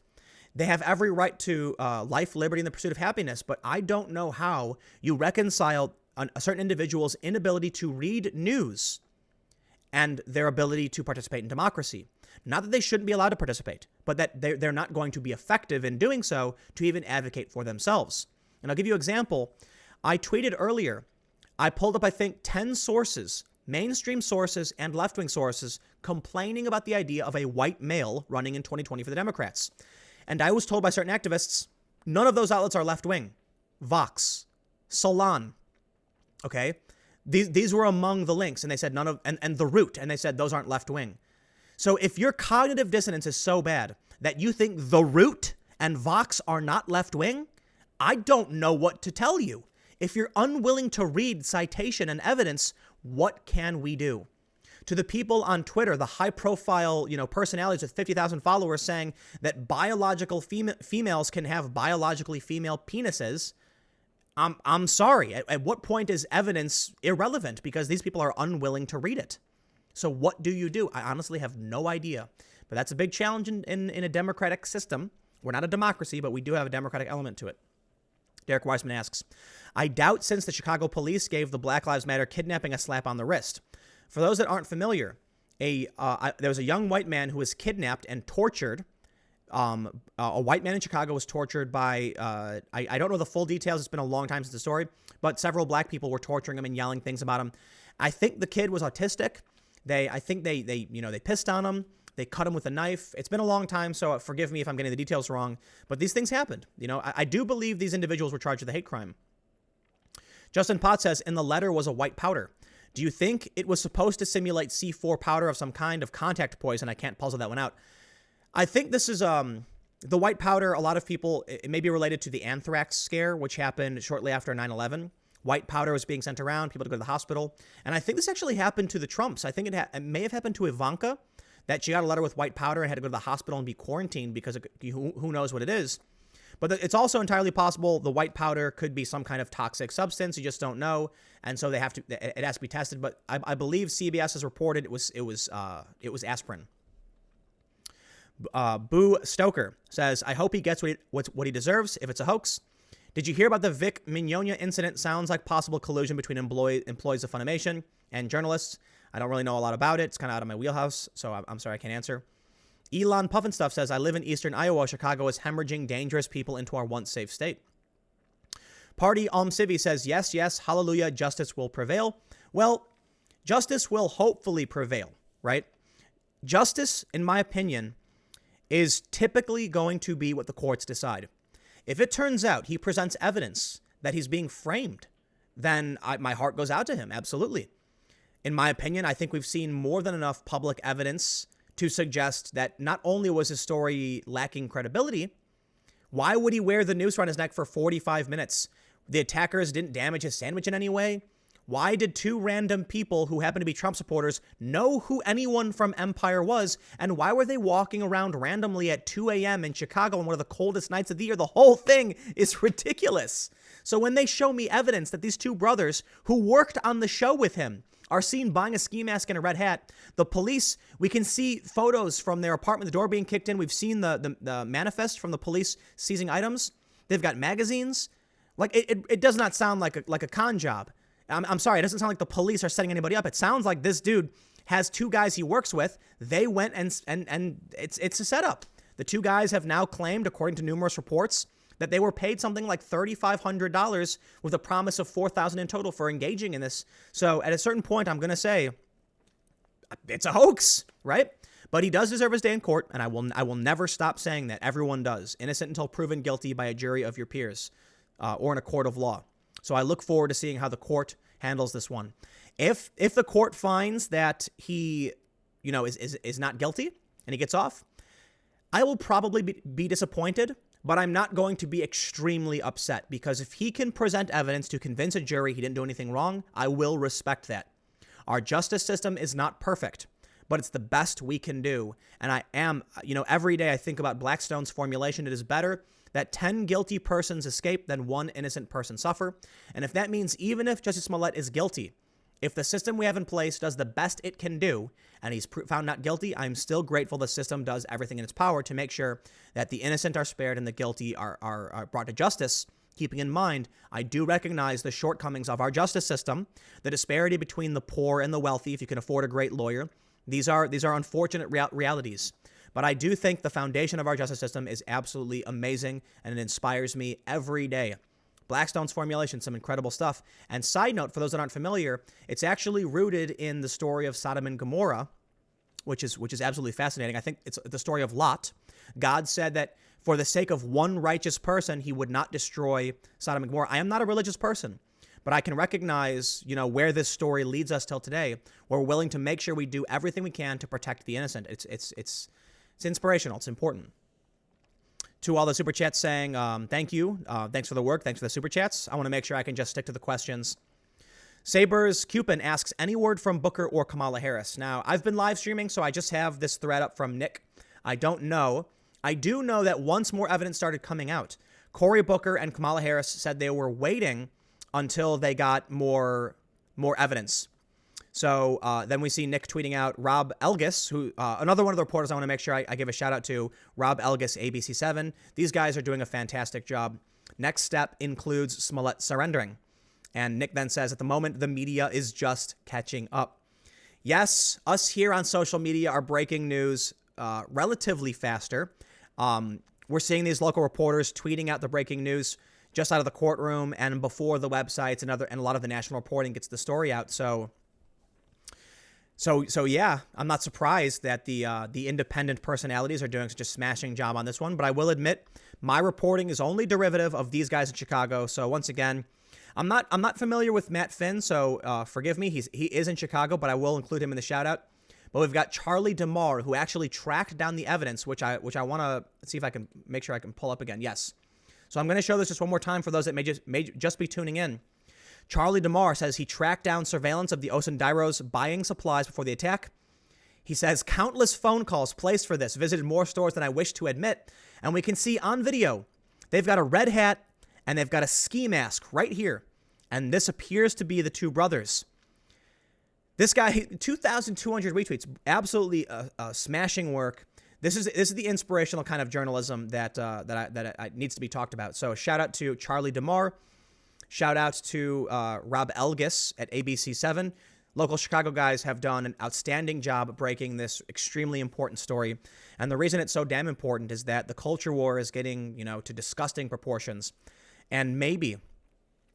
[SPEAKER 1] They have every right to life, liberty, and the pursuit of happiness, but I don't know how you reconcile a certain individual's inability to read news and their ability to participate in democracy. Not that they shouldn't be allowed to participate, but that they're not going to be effective in doing so to even advocate for themselves. And I'll give you an example. I tweeted earlier, I pulled up, I think, 10 sources, mainstream sources and left-wing sources, complaining about the idea of a white male running in 2020 for the Democrats. And I was told by certain activists, none of those outlets are left-wing. Vox, Salon, okay? These were among the links, and they said none of, and The Root, and they said those aren't left-wing. So if your cognitive dissonance is so bad that you think The Root and Vox are not left-wing, I don't know what to tell you. If you're unwilling to read citation and evidence, what can we do? To the people on Twitter, the high-profile, personalities with 50,000 followers saying that biological females can have biologically female penises, I'm sorry. At what point is evidence irrelevant? Because these people are unwilling to read it. So what do you do? I honestly have no idea. But that's a big challenge in a democratic system. We're not a democracy, but we do have a democratic element to it. Derek Weissman asks, I doubt since the Chicago police gave the Black Lives Matter kidnapping a slap on the wrist. For those that aren't familiar, there was a young white man who was kidnapped and tortured. A white man in Chicago was tortured by, I don't know the full details. It's been a long time since the story, but several black people were torturing him and yelling things about him. I think the kid was autistic. I think they pissed on him. They cut him with a knife. It's been a long time, so forgive me if I'm getting the details wrong, but these things happened. I do believe these individuals were charged with a hate crime. Justin Potts says, in the letter was a white powder. Do you think it was supposed to simulate C4 powder of some kind of contact poison? I can't puzzle that one out. I think this is the white powder. A lot of people, it may be related to the anthrax scare, which happened shortly after 9/11. White powder was being sent around, people to go to the hospital. And I think this actually happened to the Trumps. I think it may have happened to Ivanka, that she got a letter with white powder and had to go to the hospital and be quarantined because who knows what it is. But it's also entirely possible the white powder could be some kind of toxic substance. You just don't know. And so it has to be tested. But I believe CBS has reported it was aspirin. Boo Stoker says, I hope he gets what he deserves if it's a hoax. Did you hear about the Vic Mignogna incident? Sounds like possible collusion between employees of Funimation and journalists. I don't really know a lot about it. It's kind of out of my wheelhouse, so I'm sorry I can't answer. Elon Puffinstuff says, I live in eastern Iowa. Chicago is hemorrhaging dangerous people into our once safe state. Party Civi says, yes, hallelujah, justice will prevail. Well, justice will hopefully prevail, right? Justice, in my opinion, is typically going to be what the courts decide. If it turns out he presents evidence that he's being framed, then my heart goes out to him, absolutely. In my opinion, I think we've seen more than enough public evidence to suggest that not only was his story lacking credibility, why would he wear the noose around his neck for 45 minutes? The attackers didn't damage his sandwich in any way. Why did two random people who happen to be Trump supporters know who anyone from Empire was? And why were they walking around randomly at 2 a.m. in Chicago on one of the coldest nights of the year? The whole thing is ridiculous. So when they show me evidence that these two brothers who worked on the show with him are seen buying a ski mask and a red hat, the police, we can see photos from their apartment, the door being kicked in. We've seen the manifest from the police seizing items. They've got magazines. Like, it does not sound like a con job. I'm sorry, it doesn't sound like the police are setting anybody up. It sounds like this dude has two guys he works with. They went and it's a setup. The two guys have now claimed, according to numerous reports, that they were paid something like $3,500 with a promise of $4,000 in total for engaging in this. So at a certain point, I'm going to say it's a hoax, right? But he does deserve his day in court, and I will never stop saying that. Everyone does. Innocent until proven guilty by a jury of your peers or in a court of law. So I look forward to seeing how the court handles this one. If the court finds that he, is not guilty and he gets off, I will probably be disappointed, but I'm not going to be extremely upset, because if he can present evidence to convince a jury he didn't do anything wrong, I will respect that. Our justice system is not perfect, but it's the best we can do. And I am, every day I think about Blackstone's formulation. It is better that 10 guilty persons escape than one innocent person suffer. And if that means even if Jussie Smollett is guilty, if the system we have in place does the best it can do and he's found not guilty, I'm still grateful the system does everything in its power to make sure that the innocent are spared and the guilty are brought to justice. Keeping in mind, I do recognize the shortcomings of our justice system, the disparity between the poor and the wealthy if you can afford a great lawyer. These are unfortunate realities. But I do think the foundation of our justice system is absolutely amazing, and it inspires me every day. Blackstone's formulation, some incredible stuff. And side note, for those that aren't familiar, it's actually rooted in the story of Sodom and Gomorrah, which is absolutely fascinating. I think it's the story of Lot. God said that for the sake of one righteous person, he would not destroy Sodom and Gomorrah. I am not a religious person, but I can recognize, where this story leads us till today. We're willing to make sure we do everything we can to protect the innocent. It's inspirational. It's important. To all the super chats saying, thank you. Thanks for the work. Thanks for the super chats. I want to make sure I can just stick to the questions. Sabers Cupin asks, any word from Booker or Kamala Harris? Now, I've been live streaming, so I just have this thread up from Nick. I don't know. I do know that once more evidence started coming out, Cory Booker and Kamala Harris said they were waiting until they got more evidence. So then we see Nick tweeting out Rob Elgis, who another one of the reporters I want to make sure I give a shout out to, Rob Elgis, ABC7. These guys are doing a fantastic job. Next step includes Smollett surrendering. And Nick then says, at the moment, the media is just catching up. Yes, us here on social media are breaking news relatively faster. We're seeing these local reporters tweeting out the breaking news just out of the courtroom and before the websites and a lot of the national reporting gets the story out. So yeah, I'm not surprised that the independent personalities are doing such a smashing job on this one. But I will admit, my reporting is only derivative of these guys in Chicago. So once again, I'm not familiar with Matt Finn, so forgive me. He is in Chicago, but I will include him in the shout out. But we've got Charlie DeMar, who actually tracked down the evidence, which I want to see if I can make sure I can pull up again. Yes. So I'm going to show this just one more time for those that may just be tuning in. Charlie DeMar says he tracked down surveillance of the Osundiros buying supplies before the attack. He says countless phone calls placed for this, visited more stores than I wish to admit. And we can see on video, they've got a red hat and they've got a ski mask right here. And this appears to be the two brothers. This guy, 2,200 retweets, absolutely smashing work. This is the inspirational kind of journalism that needs to be talked about. So shout out to Charlie DeMar. Shout out to Rob Elgis at ABC7. Local Chicago guys have done an outstanding job breaking this extremely important story. And the reason it's so damn important is that the culture war is getting, to disgusting proportions. And maybe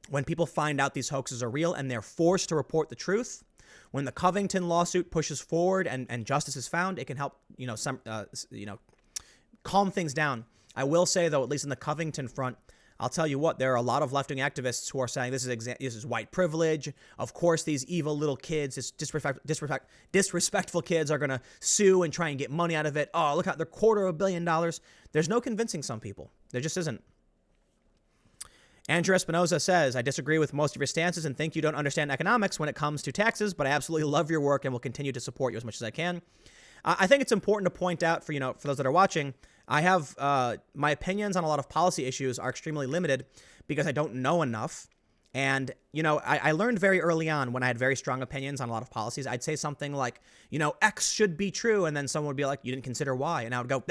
[SPEAKER 1] when people find out these hoaxes are real and they're forced to report the truth, when the Covington lawsuit pushes forward and justice is found, it can help, calm things down. I will say, though, at least in the Covington front, I'll tell you what, there are a lot of left-wing activists who are saying this is white privilege. Of course, these evil little kids, this disrespectful kids are going to sue and try and get money out of it. Oh, look how they're $250 million. There's no convincing some people. There just isn't. Andrew Espinoza says, I disagree with most of your stances and think you don't understand economics when it comes to taxes, but I absolutely love your work and will continue to support you as much as I can. I think it's important to point out for those that are watching, I have my opinions on a lot of policy issues are extremely limited because I don't know enough. And, I learned very early on when I had very strong opinions on a lot of policies, I'd say something like, X should be true. And then someone would be like, you didn't consider Y. And I would go,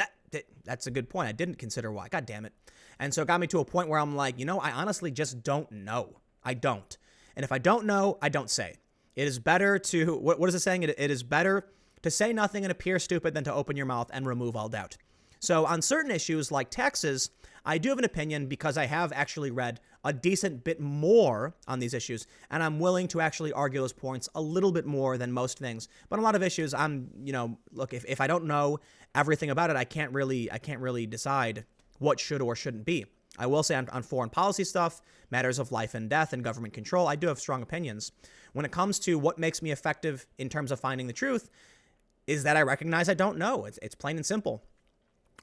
[SPEAKER 1] that's a good point. I didn't consider Y. God damn it. And so it got me to a point where I'm like, I honestly just don't know. I don't. And if I don't know, I don't say. It is better to, what is it saying? It is better to say nothing and appear stupid than to open your mouth and remove all doubt. So on certain issues like taxes, I do have an opinion because I have actually read a decent bit more on these issues, and I'm willing to actually argue those points a little bit more than most things. But on a lot of issues, look, if I don't know everything about it, I can't really decide what should or shouldn't be. I will say on foreign policy stuff, matters of life and death and government control, I do have strong opinions. When it comes to what makes me effective in terms of finding the truth, is that I recognize I don't know. It's plain and simple.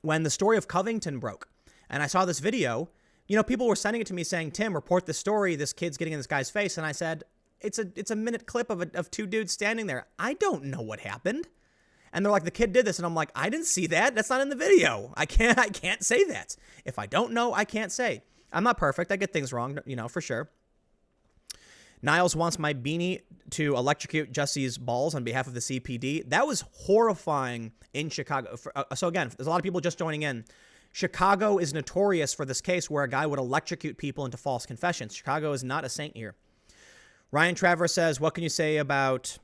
[SPEAKER 1] When the story of Covington broke, and I saw this video, people were sending it to me saying, Tim, report the story. This kid's getting in this guy's face. And I said, it's a minute clip of two dudes standing there. I don't know what happened. And they're like, the kid did this. And I'm like, I didn't see that. That's not in the video. I can't say that. If I don't know, I can't say. I'm not perfect. I get things wrong, for sure. Niles wants my beanie to electrocute Jussie's balls on behalf of the CPD. That was horrifying in Chicago. So again, there's a lot of people just joining in. Chicago is notorious for this case where a guy would electrocute people into false confessions. Chicago is not a saint here. Ryan Travers says, what can you say about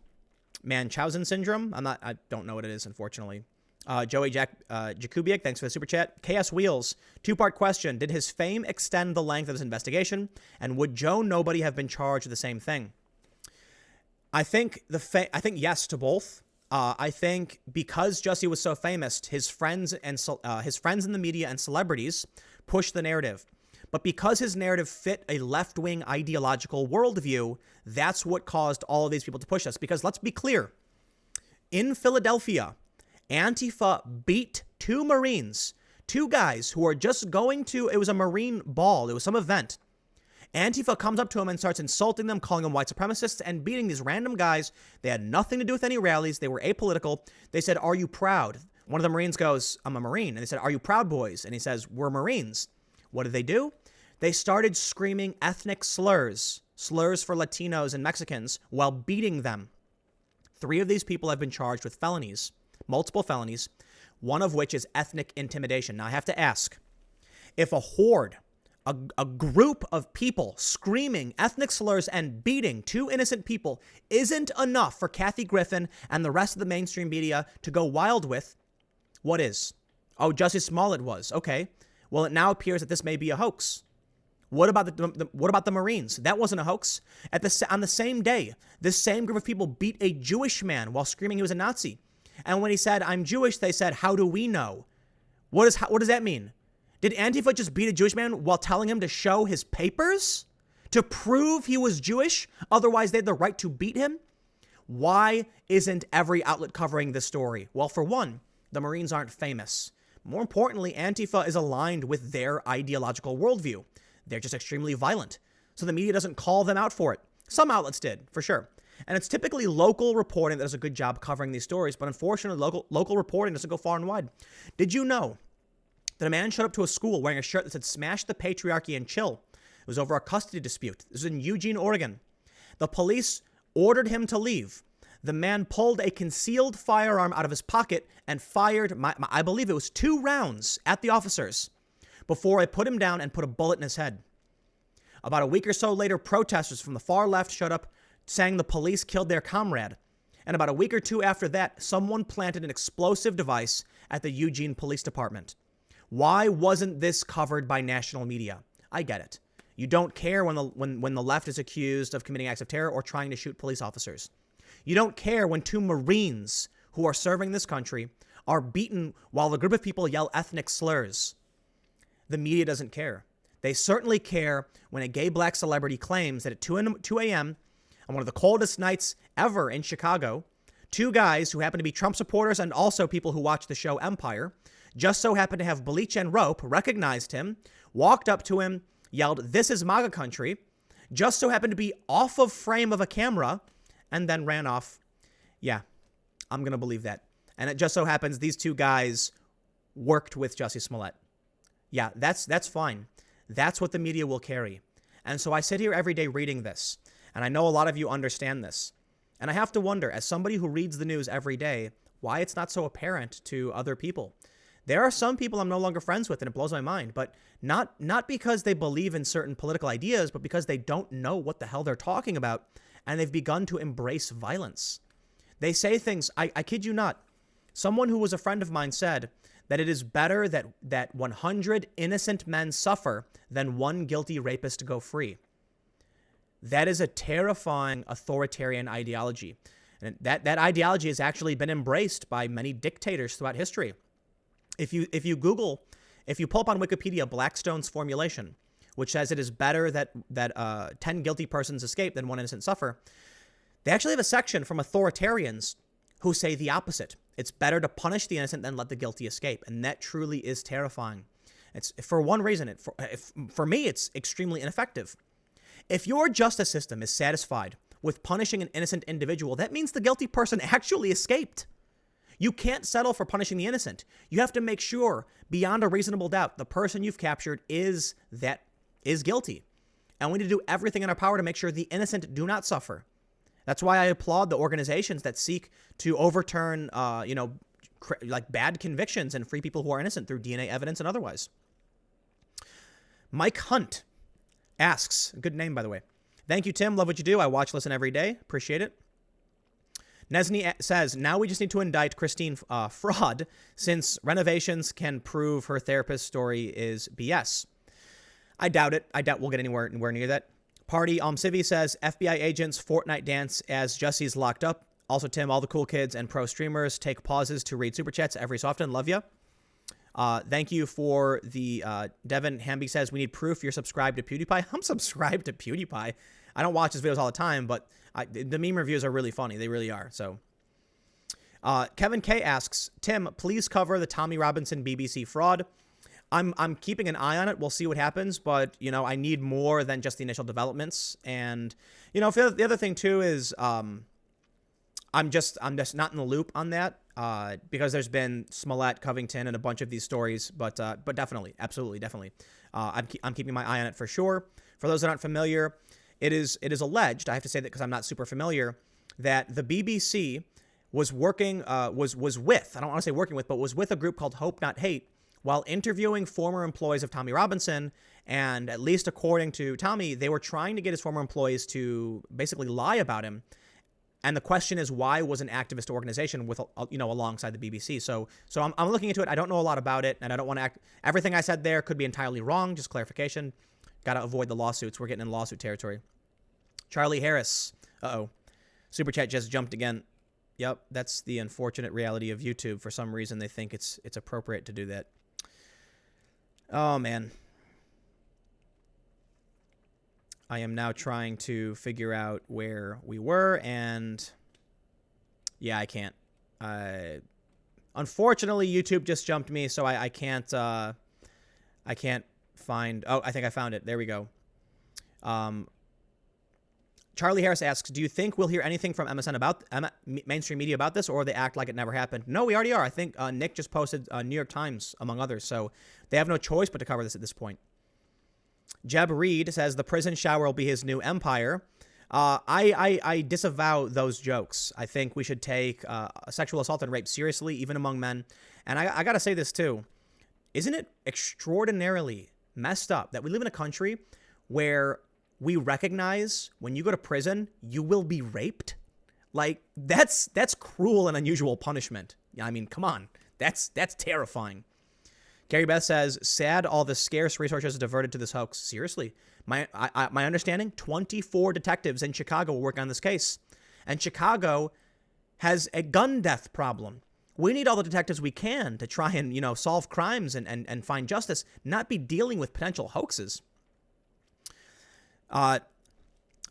[SPEAKER 1] Munchausen syndrome? I don't know what it is, unfortunately. Joey Jakubiak, thanks for the super chat. KS Wheels, two-part question. Did his fame extend the length of his investigation? And would Joe Nobody have been charged with the same thing? I think yes to both. I think because Jussie was so famous, his friends in the media and celebrities pushed the narrative. But because his narrative fit a left-wing ideological worldview, that's what caused all of these people to push us. Because let's be clear, in Philadelphia, Antifa beat two Marines, two guys who are just going to, it was a Marine ball, it was some event. Antifa comes up to him and starts insulting them, calling them white supremacists and beating these random guys. They had nothing to do with any rallies. They were apolitical. They said, are you proud? One of the Marines goes, I'm a Marine. And they said, are you proud, boys? And he says, we're Marines. What did they do? They started screaming ethnic slurs for Latinos and Mexicans while beating them. 3 of these people have been charged with felonies, multiple felonies, one of which is ethnic intimidation. Now I have to ask, if a horde, a group of people screaming ethnic slurs and beating 2 innocent people isn't enough for Kathy Griffin and the rest of the mainstream media to go wild with, what is? Oh, Jussie Smollett was. Okay. Well, it now appears that this may be a hoax. What about the Marines? That wasn't a hoax. On the same day, this same group of people beat a Jewish man while screaming he was a Nazi. And when he said, I'm Jewish, they said, how do we know? What does that mean? Did Antifa just beat a Jewish man while telling him to show his papers to prove he was Jewish? Otherwise, they had the right to beat him? Why isn't every outlet covering this story? Well, for one, the Marines aren't famous. More importantly, Antifa is aligned with their ideological worldview. They're just extremely violent. So the media doesn't call them out for it. Some outlets did, for sure. And it's typically local reporting that does a good job covering these stories. But unfortunately, local reporting doesn't go far and wide. Did you know that a man showed up to a school wearing a shirt that said, smash the patriarchy and chill? It was over a custody dispute. This was in Eugene, Oregon. The police ordered him to leave. The man pulled a concealed firearm out of his pocket and fired, I believe it was 2 rounds at the officers before I put him down and put a bullet in his head. About a week or so later, protesters from the far left showed up saying the police killed their comrade. And about a week or 2 after that, someone planted an explosive device at the Eugene Police Department. Why wasn't this covered by national media? I get it. You don't care when the left is accused of committing acts of terror or trying to shoot police officers. You don't care when 2 Marines who are serving this country are beaten while a group of people yell ethnic slurs. The media doesn't care. They certainly care when a gay black celebrity claims that at 2 a.m. on one of the coldest nights ever in Chicago, 2 guys who happen to be Trump supporters and also people who watch the show Empire just so happened to have bleach and rope, recognized him, walked up to him, yelled, "This is MAGA country," just so happened to be off of frame of a camera, and then ran off. Yeah, I'm going to believe that. And it just so happens these two guys worked with Jussie Smollett. Yeah, that's fine. That's what the media will carry. And so I sit here every day reading this, and I know a lot of you understand this. And I have to wonder, as somebody who reads the news every day, why it's not so apparent to other people. There are some people I'm no longer friends with, and it blows my mind, but not because they believe in certain political ideas, but because they don't know what the hell they're talking about, and they've begun to embrace violence. They say things, I kid you not. Someone who was a friend of mine said that it is better that 100 innocent men suffer than one guilty rapist go free. That is a terrifying authoritarian ideology. And that ideology has actually been embraced by many dictators throughout history. If you pull up on Wikipedia Blackstone's formulation, which says it is better that 10 guilty persons escape than one innocent suffer, they actually have a section from authoritarians who say the opposite. It's better to punish the innocent than let the guilty escape. And that truly is terrifying. It's for one reason. For me, it's extremely ineffective. If your justice system is satisfied with punishing an innocent individual, that means the guilty person actually escaped. You can't settle for punishing the innocent. You have to make sure, beyond a reasonable doubt, the person you've captured is guilty. And we need to do everything in our power to make sure the innocent do not suffer. That's why I applaud the organizations that seek to overturn, like bad convictions and free people who are innocent through DNA evidence and otherwise. Mike Hunt asks, good name, by the way. Thank you, Tim. Love what you do. I watch, listen every day. Appreciate it. Nesney says, now we just need to indict Christine fraud since renovations can prove her therapist's story is BS. I doubt it. I doubt we'll get anywhere near that. Party Civi says, FBI agents Fortnite dance as Jussie's locked up. Also, Tim, all the cool kids and pro streamers take pauses to read super chats every so often. Love ya. Thank you for the Devin Hamby says, we need proof you're subscribed to PewDiePie. I'm subscribed to PewDiePie. I don't watch his videos all the time, but the meme reviews are really funny. They really are. So Kevin K asks, Tim, please cover the Tommy Robinson BBC fraud. I'm keeping an eye on it. We'll see what happens, but I need more than just the initial developments. And the other thing too is I'm just not in the loop on that because there's been Smollett, Covington, and a bunch of these stories. But definitely, absolutely, definitely, I'm keeping my eye on it for sure. For those that aren't familiar, it is alleged. I have to say that because I'm not super familiar, that the BBC was working was with, I don't want to say working with, but was with a group called Hope Not Hate while interviewing former employees of Tommy Robinson. And at least according to Tommy, they were trying to get his former employees to basically lie about him. And the question is, why was an activist organization with, alongside the BBC? So I'm looking into it. I don't know a lot about it, and I don't want to everything I said there could be entirely wrong. Just clarification. Got to avoid the lawsuits. We're getting in lawsuit territory. Charlie Harris. Super chat just jumped again. Yep, that's the unfortunate reality of YouTube. For some reason, they think it's appropriate to do that. Oh, man. I am now trying to figure out where we were, and yeah, I can't. Unfortunately, YouTube just jumped me, so I can't find. Oh, I think I found it. There we go. Charlie Harris asks, do you think we'll hear anything from MSN about mainstream media about this, or they act like it never happened? No, we already are. I think Nick just posted New York Times, among others, so they have no choice but to cover this at this point. Jeb Reed says the prison shower will be his new empire. I disavow those jokes. I think we should take sexual assault and rape seriously, even among men. And I got to say this too. Isn't it extraordinarily messed up that we live in a country where we recognize when you go to prison, you will be raped? Like, that's cruel and unusual punishment. I mean, come on. That's terrifying. Gary Beth says, sad all the scarce resources diverted to this hoax. Seriously, my understanding, 24 detectives in Chicago will work on this case. And Chicago has a gun death problem. We need all the detectives we can to try and, solve crimes and find justice, not be dealing with potential hoaxes.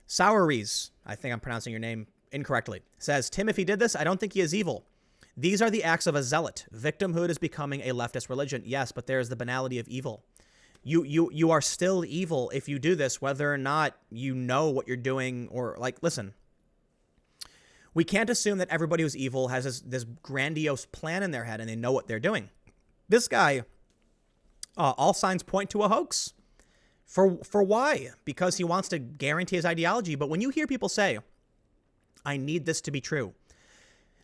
[SPEAKER 1] Soweries, I think I'm pronouncing your name incorrectly, says, Tim, if he did this, I don't think he is evil. These are the acts of a zealot. Victimhood is becoming a leftist religion. Yes, but there is the banality of evil. you are still evil if you do this, whether or not you know what you're doing. Or like, listen, we can't assume that everybody who's evil has this grandiose plan in their head and they know what they're doing. This guy, all signs point to a hoax. For why? Because he wants to guarantee his ideology. But when you hear people say, I need this to be true,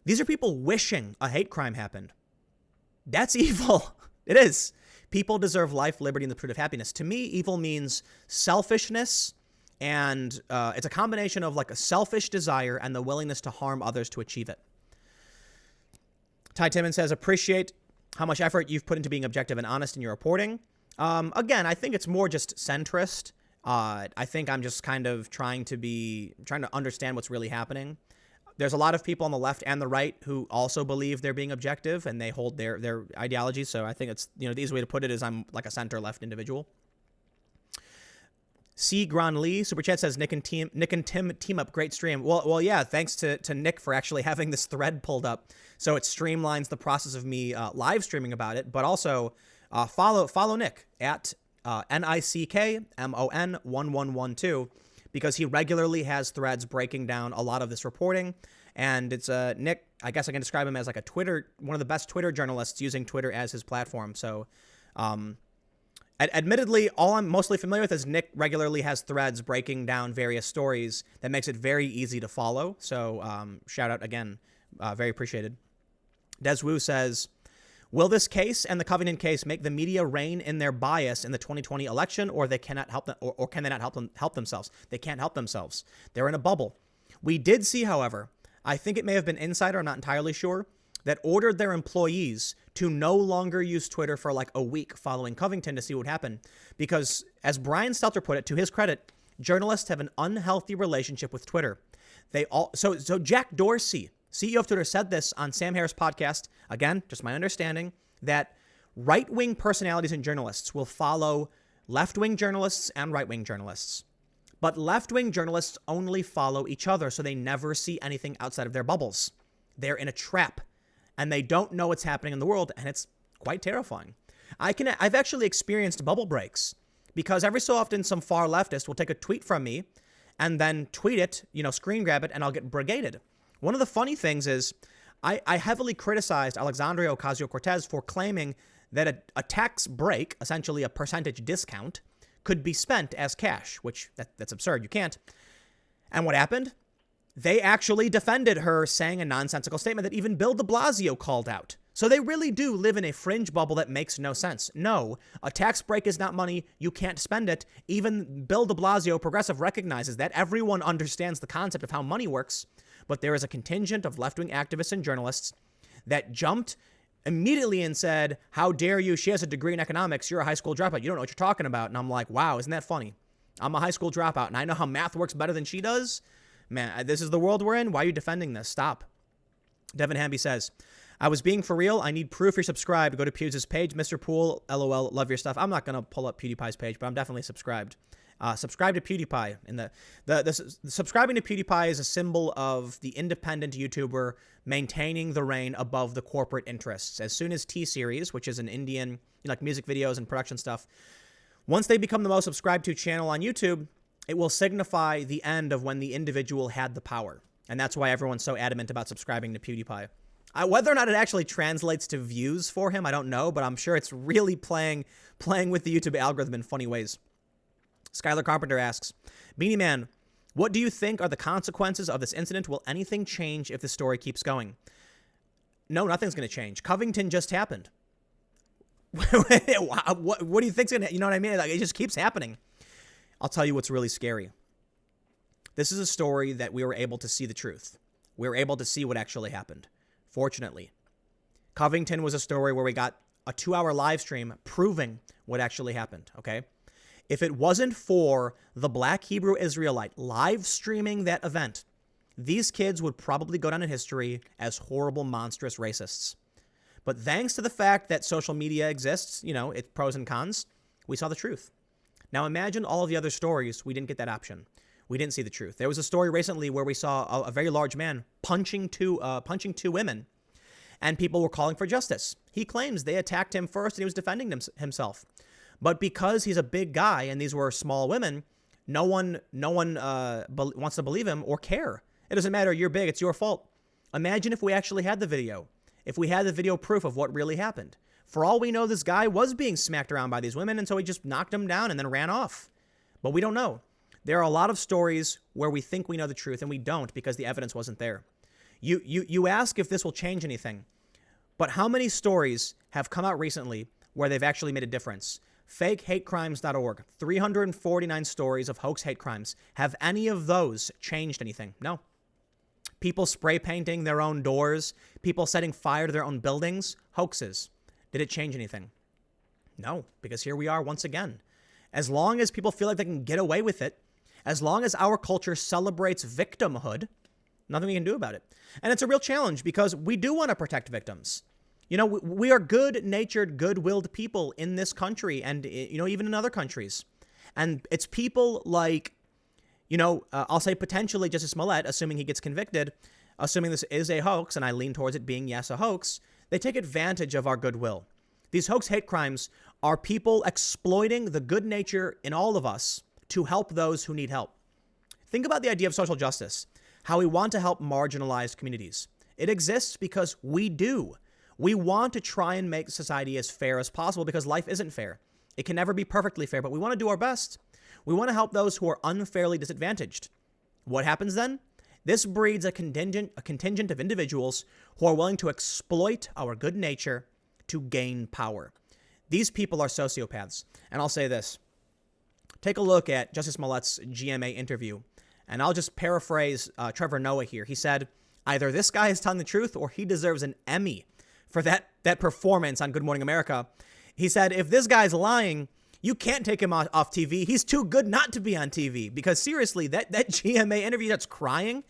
[SPEAKER 1] these are people wishing a hate crime happened. That's evil. It is. People deserve life, liberty, and the pursuit of happiness. To me, evil means selfishness, and it's a combination of like a selfish desire and the willingness to harm others to achieve it. Ty Timmons says, appreciate how much effort you've put into being objective and honest in your reporting. Again, I think it's more just centrist. I think I'm just kind of trying to understand what's really happening. There's a lot of people on the left and the right who also believe they're being objective and they hold their ideology. So I think it's, the easy way to put it is I'm like a center left individual. C. Gran Lee super chat says Nick and Tim team up, great stream. Well, yeah. Thanks to Nick for actually having this thread pulled up, so it streamlines the process of me live streaming about it. But also follow Nick at NICKMON1112 because he regularly has threads breaking down a lot of this reporting. And it's Nick, I guess I can describe him as like one of the best Twitter journalists using Twitter as his platform. So admittedly, all I'm mostly familiar with is Nick regularly has threads breaking down various stories that makes it very easy to follow. So shout out again, very appreciated. Des Wu says, will this case and the Covington case make the media rein in their bias in the 2020 election, or they cannot help them, or can they not help themselves? They can't help themselves. They're in a bubble. We did see, however, I think it may have been Insider, I'm not entirely sure, that ordered their employees to no longer use Twitter for like a week following Covington to see what happened. Because as Brian Stelter put it, to his credit, journalists have an unhealthy relationship with Twitter. So Jack Dorsey, CEO of Twitter, said this on Sam Harris' podcast. Again, just my understanding, that right-wing personalities and journalists will follow left-wing journalists and right-wing journalists. But left-wing journalists only follow each other, so they never see anything outside of their bubbles. They're in a trap, and they don't know what's happening in the world, and it's quite terrifying. I've actually experienced bubble breaks, because every so often some far leftist will take a tweet from me and then tweet it, screen grab it, and I'll get brigaded. One of the funny things is I heavily criticized Alexandria Ocasio-Cortez for claiming that a tax break, essentially a percentage discount, could be spent as cash, which that's absurd. You can't. And what happened? They actually defended her, saying a nonsensical statement that even Bill de Blasio called out. So they really do live in a fringe bubble that makes no sense. No, a tax break is not money. You can't spend it. Even Bill de Blasio, progressive, recognizes that. Everyone understands the concept of how money works. But there is a contingent of left-wing activists and journalists that jumped immediately and said, how dare you? She has a degree in economics. You're a high school dropout. You don't know what you're talking about. And I'm like, wow, isn't that funny? I'm a high school dropout, and I know how math works better than she does. Man, this is the world we're in. Why are you defending this? Stop. Devin Hamby says, I was being for real. I need proof you're subscribed. Go to Pew's page. Mr. Poole, LOL, love your stuff. I'm not going to pull up PewDiePie's page, but I'm definitely subscribed. Subscribe to PewDiePie. And the subscribing to PewDiePie is a symbol of the independent YouTuber maintaining the reign above the corporate interests. As soon as T-Series, which is an Indian, like music videos and production stuff, once they become the most subscribed to channel on YouTube, it will signify the end of when the individual had the power. And that's why everyone's so adamant about subscribing to PewDiePie. Whether or not it actually translates to views for him, I don't know, but I'm sure it's really playing with the YouTube algorithm in funny ways. Skylar Carpenter asks, Beanie Man, what do you think are the consequences of this incident? Will anything change if the story keeps going? No, nothing's going to change. Covington just happened. What do you think's going to, you know what I mean? Like, it just keeps happening. I'll tell you what's really scary. This is a story that we were able to see the truth. We were able to see what actually happened. Fortunately, Covington was a story where we got a 2-hour live stream proving what actually happened, okay? If it wasn't for the Black Hebrew Israelite live streaming that event, these kids would probably go down in history as horrible, monstrous racists. But thanks to the fact that social media exists, it's pros and cons, we saw the truth. Now imagine all of the other stories, we didn't get that option. We didn't see the truth. There was a story recently where we saw a very large man punching two women, and people were calling for justice. He claims they attacked him first and he was defending himself. But because he's a big guy and these were small women, no one wants to believe him or care. It doesn't matter. You're big. It's your fault. Imagine if we actually had the video. If we had the video proof of what really happened. For all we know, this guy was being smacked around by these women, and so he just knocked them down and then ran off. But we don't know. There are a lot of stories where we think we know the truth and we don't because the evidence wasn't there. You ask if this will change anything, but how many stories have come out recently where they've actually made a difference? Fakehatecrimes.org, 349 stories of hoax hate crimes. Have any of those changed anything? No. People spray painting their own doors, people setting fire to their own buildings, hoaxes. Did it change anything? No, because here we are once again. As long as people feel like they can get away with it, as long as our culture celebrates victimhood, nothing we can do about it. And it's a real challenge because we do want to protect victims. You know, we are good-natured, good-willed people in this country and, you know, even in other countries. And it's people like, you know, I'll say potentially Jussie Smollett, assuming he gets convicted, assuming this is a hoax, and I lean towards it being, yes, a hoax, they take advantage of our goodwill. These hoax hate crimes are people exploiting the good nature in all of us to help those who need help. Think about the idea of social justice, how we want to help marginalized communities. It exists because we do. We want to try and make society as fair as possible because life isn't fair. It can never be perfectly fair, but we want to do our best. We want to help those who are unfairly disadvantaged. What happens then? This breeds a contingent of individuals who are willing to exploit our good nature to gain power. These people are sociopaths. And I'll say this. Take a look at Jussie Smollett's GMA interview. And I'll just paraphrase Trevor Noah here. He said, either this guy is telling the truth or he deserves an Emmy for that performance on Good Morning America. He said, if this guy's lying, you can't take him off TV. He's too good not to be on TV. Because seriously, that GMA interview that's crying,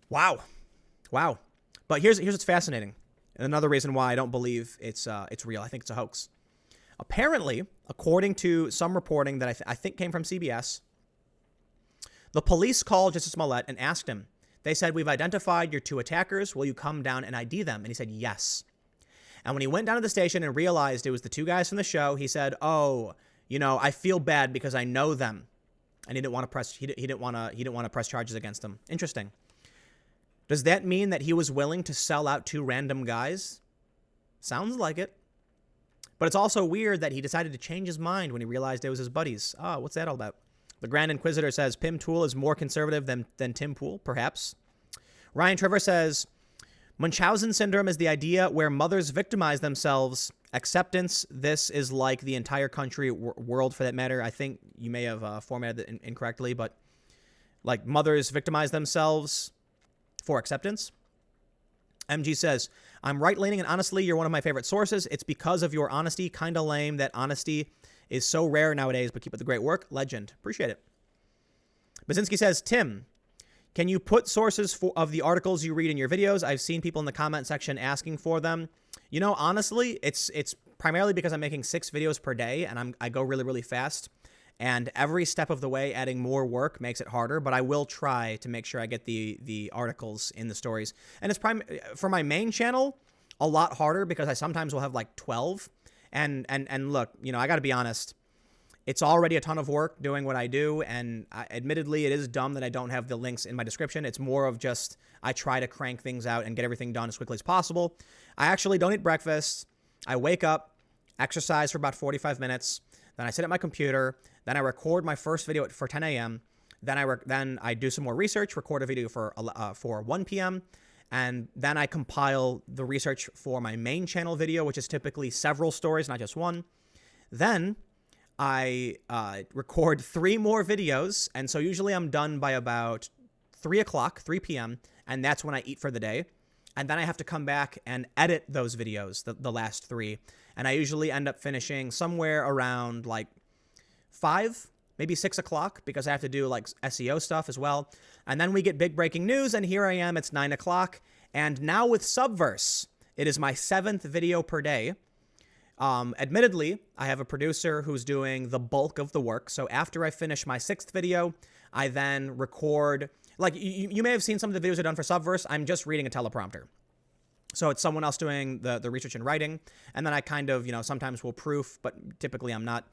[SPEAKER 1] wow. But here's what's fascinating. And another reason why I don't believe it's real. I think it's a hoax. Apparently, according to some reporting that I think came from CBS, the police called Jussie Smollett and asked him. They said, we've identified your two attackers. Will you come down and ID them? And he said, yes. And when he went down to the station and realized it was the two guys from the show, he said, oh, you know, I feel bad because I know them. And he didn't want to press charges against them. Interesting. Does that mean that he was willing to sell out two random guys? Sounds like it. But it's also weird that he decided to change his mind when he realized it was his buddies. Oh, what's that all about? The Grand Inquisitor says Pim Tool is more conservative than Tim Pool, perhaps. Ryan Trevor says, Munchausen syndrome is the idea where mothers victimize themselves. Acceptance, this is like the entire country, world for that matter. I think you may have formatted it incorrectly, but like mothers victimize themselves for acceptance. MG says, I'm right-leaning and honestly, you're one of my favorite sources. It's because of your honesty. Kind of lame that honesty is so rare nowadays, but keep up the great work. Legend. Appreciate it. Basinski says, Tim, can you put sources of the articles you read in your videos? I've seen people in the comment section asking for them. You know, honestly, it's primarily because I'm making 6 videos per day and I go really, really fast. And every step of the way, adding more work makes it harder, but I will try to make sure I get the articles in the stories. And it's for my main channel, a lot harder because I sometimes will have like 12. And look, you know, I got to be honest. It's already a ton of work doing what I do. And admittedly, it is dumb that I don't have the links in my description. It's more of just I try to crank things out and get everything done as quickly as possible. I actually don't eat breakfast. I wake up, exercise for about 45 minutes. Then I sit at my computer. Then I record my first video for 10 a.m. Then I do some more research, record a video for 1 p.m. And then I compile the research for my main channel video, which is typically several stories, not just one. Then I record 3 more videos. And so usually I'm done by about 3 p.m. And that's when I eat for the day. And then I have to come back and edit those videos, the last 3. And I usually end up finishing somewhere around like 5, maybe 6 o'clock, because I have to do like SEO stuff as well. And then we get big breaking news, and here I am, it's 9 o'clock. And now with Subverse, it is my 7th video per day. Admittedly, I have a producer who's doing the bulk of the work. So after I finish my 6th video, I then record, like you may have seen some of the videos I've done for Subverse. I'm just reading a teleprompter. So it's someone else doing the research and writing, and then I kind of, sometimes will proof, but typically I'm not.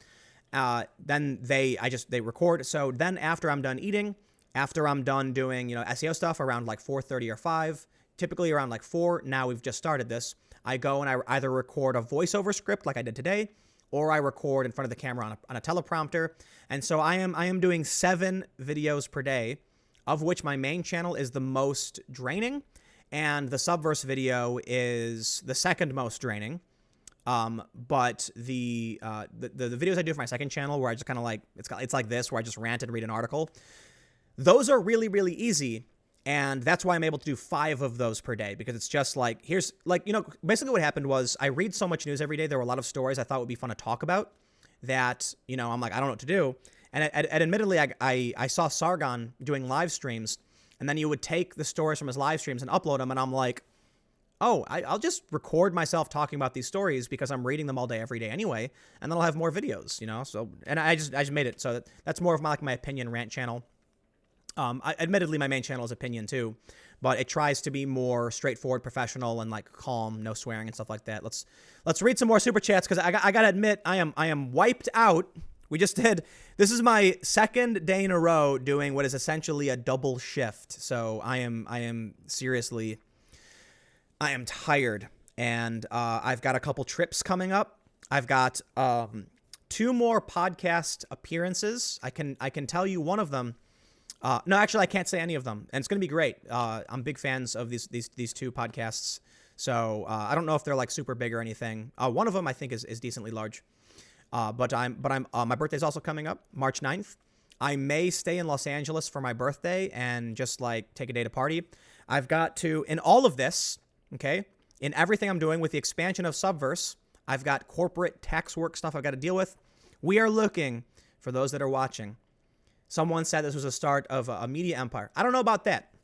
[SPEAKER 1] Then they record. So then after I'm done eating, after I'm done doing, SEO stuff around like 4:30 or 5, typically around like 4, now we've just started this, I go and I either record a voiceover script like I did today, or I record in front of the camera on a teleprompter. And so I am doing 7 videos per day, of which my main channel is the most draining, and the Subverse video is the second most draining. But the videos I do for my second channel, where I just kind of like, it's like this, where I just rant and read an article, those are really, really easy. And that's why I'm able to do 5 of those per day, because it's just like, here's like, basically what happened was I read so much news every day. There were a lot of stories I thought would be fun to talk about that, I'm like, I don't know what to do. And admittedly, I saw Sargon doing live streams, and then he would take the stories from his live streams and upload them. And I'm like, oh, I'll just record myself talking about these stories because I'm reading them all day, every day anyway. And then I'll have more videos, So, and I just made it. So that's more of my opinion rant channel. Admittedly, my main channel is opinion too, but it tries to be more straightforward, professional, and like calm, no swearing and stuff like that. Let's read some more super chats, because I gotta admit I am wiped out. This is my second day in a row doing what is essentially a double shift. So I am seriously, I am tired, and I've got a couple trips coming up. I've got 2 more podcast appearances. I can tell you one of them. No, actually, I can't say any of them, and it's going to be great. I'm big fans of these 2 podcasts, so I don't know if they're like super big or anything. One of them I think is decently large, but my birthday's also coming up, March 9th. I may stay in Los Angeles for my birthday and just like take a day to party. I've got to, in all of this, okay, in everything I'm doing with the expansion of Subverse, I've got corporate tax work stuff I've got to deal with. We are looking, for those that are watching, someone said this was a start of a media empire. I don't know about that.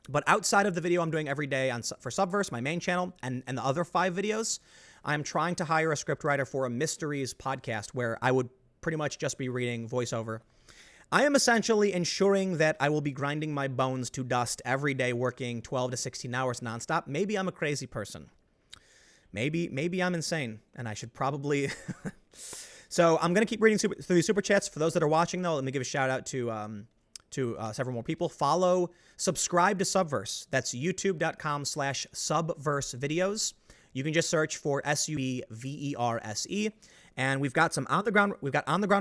[SPEAKER 1] But outside of the video I'm doing every day for Subverse, my main channel, and the other 5 videos, I'm trying to hire a scriptwriter for a mysteries podcast where I would pretty much just be reading voiceover. I am essentially ensuring that I will be grinding my bones to dust every day, working 12 to 16 hours nonstop. Maybe I'm a crazy person. Maybe I'm insane, and I should probably... So I'm going to keep reading through these super chats. For those that are watching, though, let me give a shout out to several more people. Subscribe to Subverse. That's youtube.com/Subverse videos. You can just search for SUBVERSE. And we've got some on the ground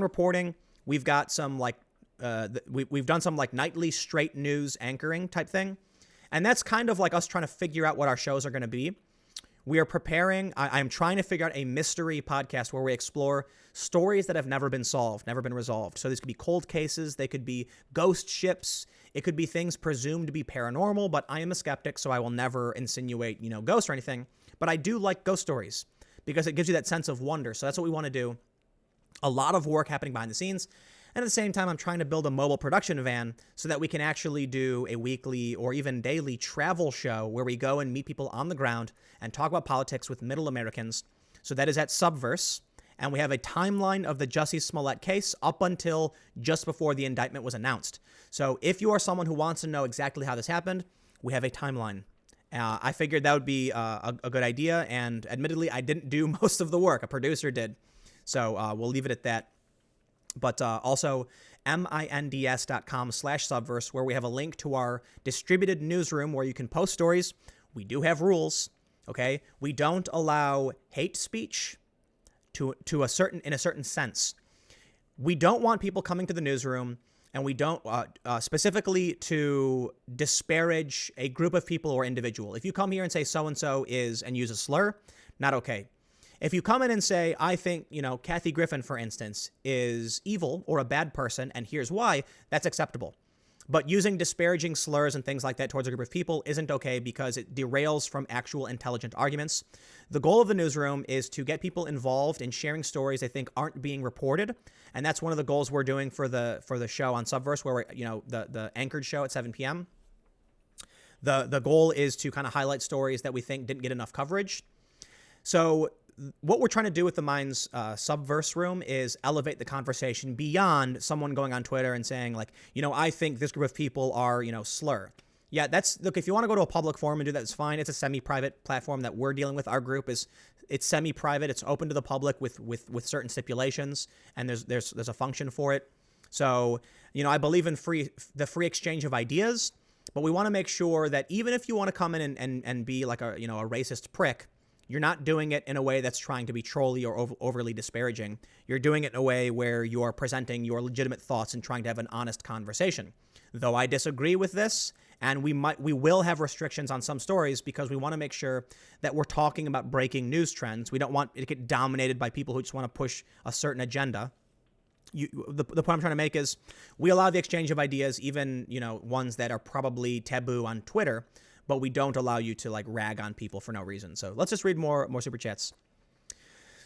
[SPEAKER 1] reporting. We've got some we've done some like nightly straight news anchoring type thing. And that's kind of like us trying to figure out what our shows are going to be. We are preparing, I'm trying to figure out a mystery podcast where we explore stories that have never been solved, never been resolved. So these could be cold cases, they could be ghost ships, it could be things presumed to be paranormal, but I am a skeptic, so I will never insinuate, ghosts or anything. But I do like ghost stories because it gives you that sense of wonder. So that's what we want to do. A lot of work happening behind the scenes. And at the same time, I'm trying to build a mobile production van so that we can actually do a weekly or even daily travel show where we go and meet people on the ground and talk about politics with middle Americans. So that is at Subverse. And we have a timeline of the Jussie Smollett case up until just before the indictment was announced. So if you are someone who wants to know exactly how this happened, we have a timeline. I figured that would be a good idea. And admittedly, I didn't do most of the work. A producer did. So we'll leave it at that. But also minds.com/Subverse, where we have a link to our distributed newsroom where you can post stories. We do have rules, okay? We don't allow hate speech in a certain sense. We don't want people coming to the newsroom, and we don't specifically to disparage a group of people or individual. If you come here and say so-and-so is and use a slur, not okay. If you come in and say, I think, Kathy Griffin, for instance, is evil or a bad person, and here's why, that's acceptable. But using disparaging slurs and things like that towards a group of people isn't okay because it derails from actual intelligent arguments. The goal of the newsroom is to get people involved in sharing stories they think aren't being reported. And that's one of the goals we're doing for the show on Subverse, where we're, the anchored show at 7 p.m. The goal is to kind of highlight stories that we think didn't get enough coverage. So what we're trying to do with the Minds Subverse room is elevate the conversation beyond someone going on Twitter and saying like, I think this group of people are, slur. Yeah, look, if you want to go to a public forum and do that, it's fine. It's a semi-private platform that we're dealing with. Our group it's semi-private. It's open to the public with certain stipulations, and there's a function for it. So, I believe in the free exchange of ideas, but we want to make sure that even if you want to come in and be like a racist prick, you're not doing it in a way that's trying to be trolly or overly disparaging. You're doing it in a way where you're presenting your legitimate thoughts and trying to have an honest conversation. Though I disagree with this, and we will have restrictions on some stories because we want to make sure that we're talking about breaking news trends. We don't want it to get dominated by people who just want to push a certain agenda. The point I'm trying to make is we allow the exchange of ideas, even, ones that are probably taboo on Twitter, but we don't allow you to rag on people for no reason. So let's just read more super chats.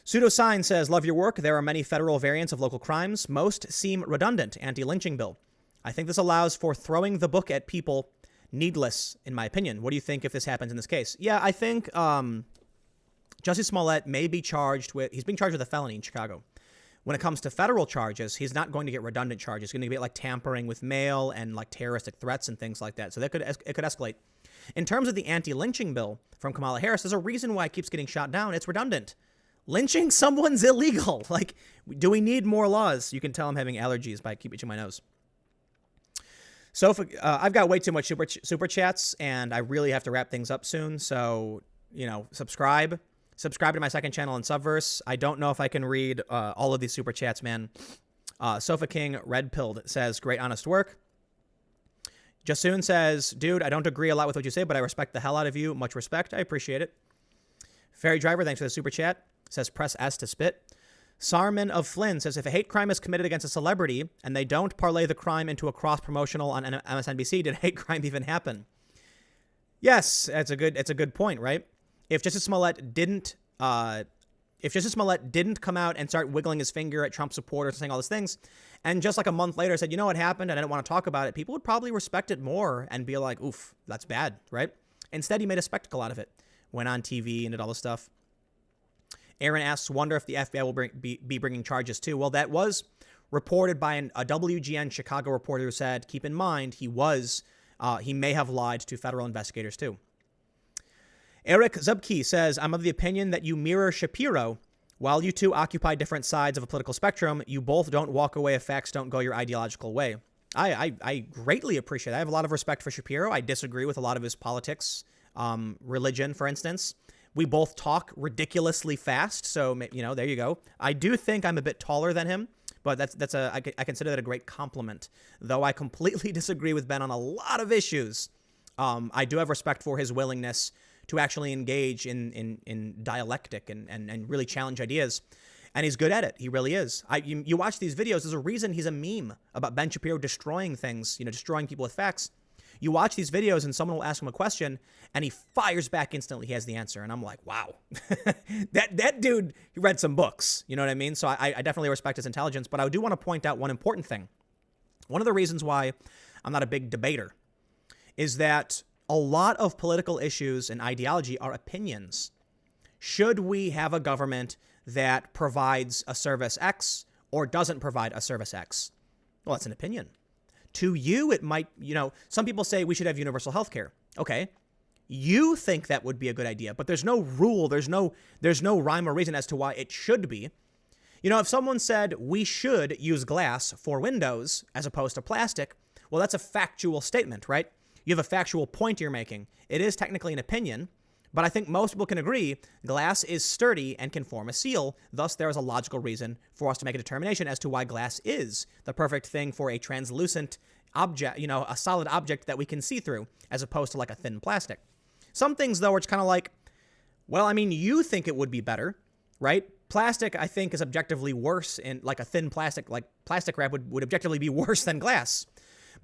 [SPEAKER 1] Pseudosign says, love your work. There are many federal variants of local crimes. Most seem redundant. Anti-lynching bill. I think this allows for throwing the book at people. Needless, in my opinion. What do you think if this happens in this case? Yeah, I think Jussie Smollett may be he's being charged with a felony in Chicago. When it comes to federal charges, he's not going to get redundant charges. He's going to get tampering with mail and terroristic threats and things like that. So it could escalate. In terms of the anti-lynching bill from Kamala Harris, there's a reason why it keeps getting shot down. It's redundant. Lynching someone's illegal. Do we need more laws? You can tell I'm having allergies by keep itching my nose. So I've got way too much super chats, and I really have to wrap things up soon. So, subscribe to my second channel in Subverse. I don't know if I can read all of these super chats, man. Sofa King Red Pilled says, great, honest work. Jasoon says, dude, I don't agree a lot with what you say, but I respect the hell out of you. Much respect. I appreciate it. Ferry Driver, thanks for the super chat. Says, press S to spit. Sarman of Flynn says, if a hate crime is committed against a celebrity and they don't parlay the crime into a cross-promotional on MSNBC, did hate crime even happen? Yes, it's a good point, right? If Jussie Smollett didn't come out and start wiggling his finger at Trump supporters and saying all these things, and just a month later said, you know what happened, and I didn't want to talk about it, people would probably respect it more and be like, oof, that's bad, right? Instead, he made a spectacle out of it. Went on TV and did all this stuff. Aaron asks, wonder if the FBI will be bringing charges too. Well, that was reported by a WGN Chicago reporter who said, keep in mind, he may have lied to federal investigators too. Eric Zubke says, I'm of the opinion that you mirror Shapiro. While you two occupy different sides of a political spectrum, you both don't walk away if facts don't go your ideological way. I greatly appreciate that. I have a lot of respect for Shapiro. I disagree with a lot of his politics, religion, for instance. We both talk ridiculously fast, so, there you go. I do think I'm a bit taller than him, but I consider that a great compliment. Though I completely disagree with Ben on a lot of issues, I do have respect for his willingness to actually engage in dialectic and really challenge ideas. And he's good at it. He really is. You watch these videos, there's a reason he's a meme about Ben Shapiro destroying things, destroying people with facts. You watch these videos and someone will ask him a question and he fires back instantly. He has the answer. And I'm like, wow, that dude, he read some books. You know what I mean? So I definitely respect his intelligence, but I do want to point out one important thing. One of the reasons why I'm not a big debater is that a lot of political issues and ideology are opinions. Should we have a government that provides a service X or doesn't provide a service X? Well, that's an opinion. To you, it might, some people say we should have universal health care. Okay. You think that would be a good idea, but there's no rule. There's no rhyme or reason as to why it should be. If someone said we should use glass for windows as opposed to plastic, well, that's a factual statement, right? You have a factual point you're making. It is technically an opinion, but I think most people can agree glass is sturdy and can form a seal. Thus, there is a logical reason for us to make a determination as to why glass is the perfect thing for a translucent object, a solid object that we can see through, as opposed to a thin plastic. Some things, though, are just kind of you think it would be better, right? Plastic, I think, is objectively worse in a thin plastic, plastic wrap would objectively be worse than glass.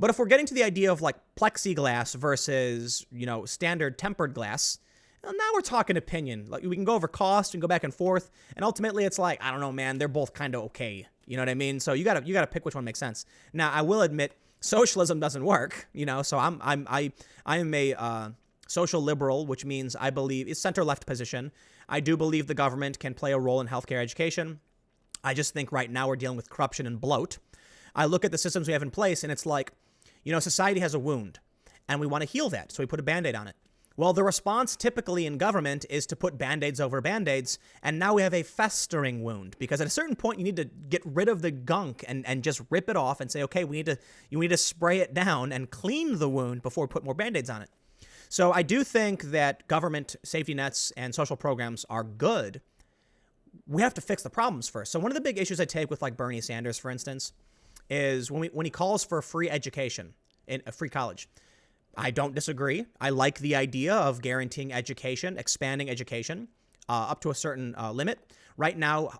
[SPEAKER 1] But if we're getting to the idea of plexiglass versus, standard tempered glass, well, now we're talking opinion. We can go over cost and go back and forth. And ultimately it's I don't know, man, they're both kind of okay. You know what I mean? So you gotta pick which one makes sense. Now, I will admit socialism doesn't work, so I am a social liberal, which means I believe it's center-left position. I do believe the government can play a role in healthcare education. I just think right now we're dealing with corruption and bloat. I look at the systems we have in place and it's society has a wound. and we want to heal that. So we put a Band-Aid on it. Well, the response typically in government is to put Band-Aids over Band-Aids, and now we have a festering wound, because at a certain point you need to get rid of the gunk and just rip it off and say, okay, you need to spray it down and clean the wound before we put more Band-Aids on it. So I do think that government safety nets and social programs are good. We have to fix the problems first. So one of the big issues I take with like Bernie Sanders, for instance, is when he calls for free education in a free college. I don't disagree. I like the idea of guaranteeing education, expanding education up to a certain limit. Right now,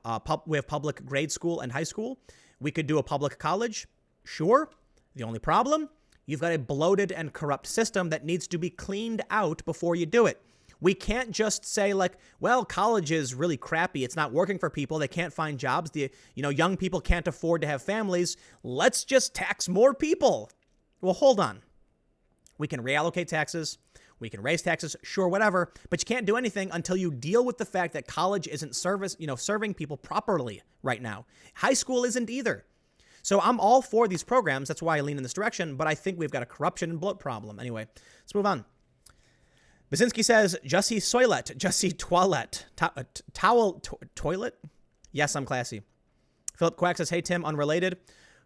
[SPEAKER 1] we have public grade school and high school. We could do a public college. Sure. The only problem, you've got a bloated and corrupt system that needs to be cleaned out before you do it. We can't just say like, well, college is really crappy. It's not working for people. They can't find jobs. Young people can't afford to have families. Let's just tax more people. Well, hold on. We can reallocate taxes. We can raise taxes. Sure, whatever. But you can't do anything until you deal with the fact that college isn't serving people properly right now. High school isn't either. So I'm all for these programs. That's why I lean in this direction. But I think we've got a corruption and bloat problem. Anyway, let's move on. Basinski says, Jussie Toilet? Yes, I'm classy. Philip Quack says, hey, Tim, unrelated.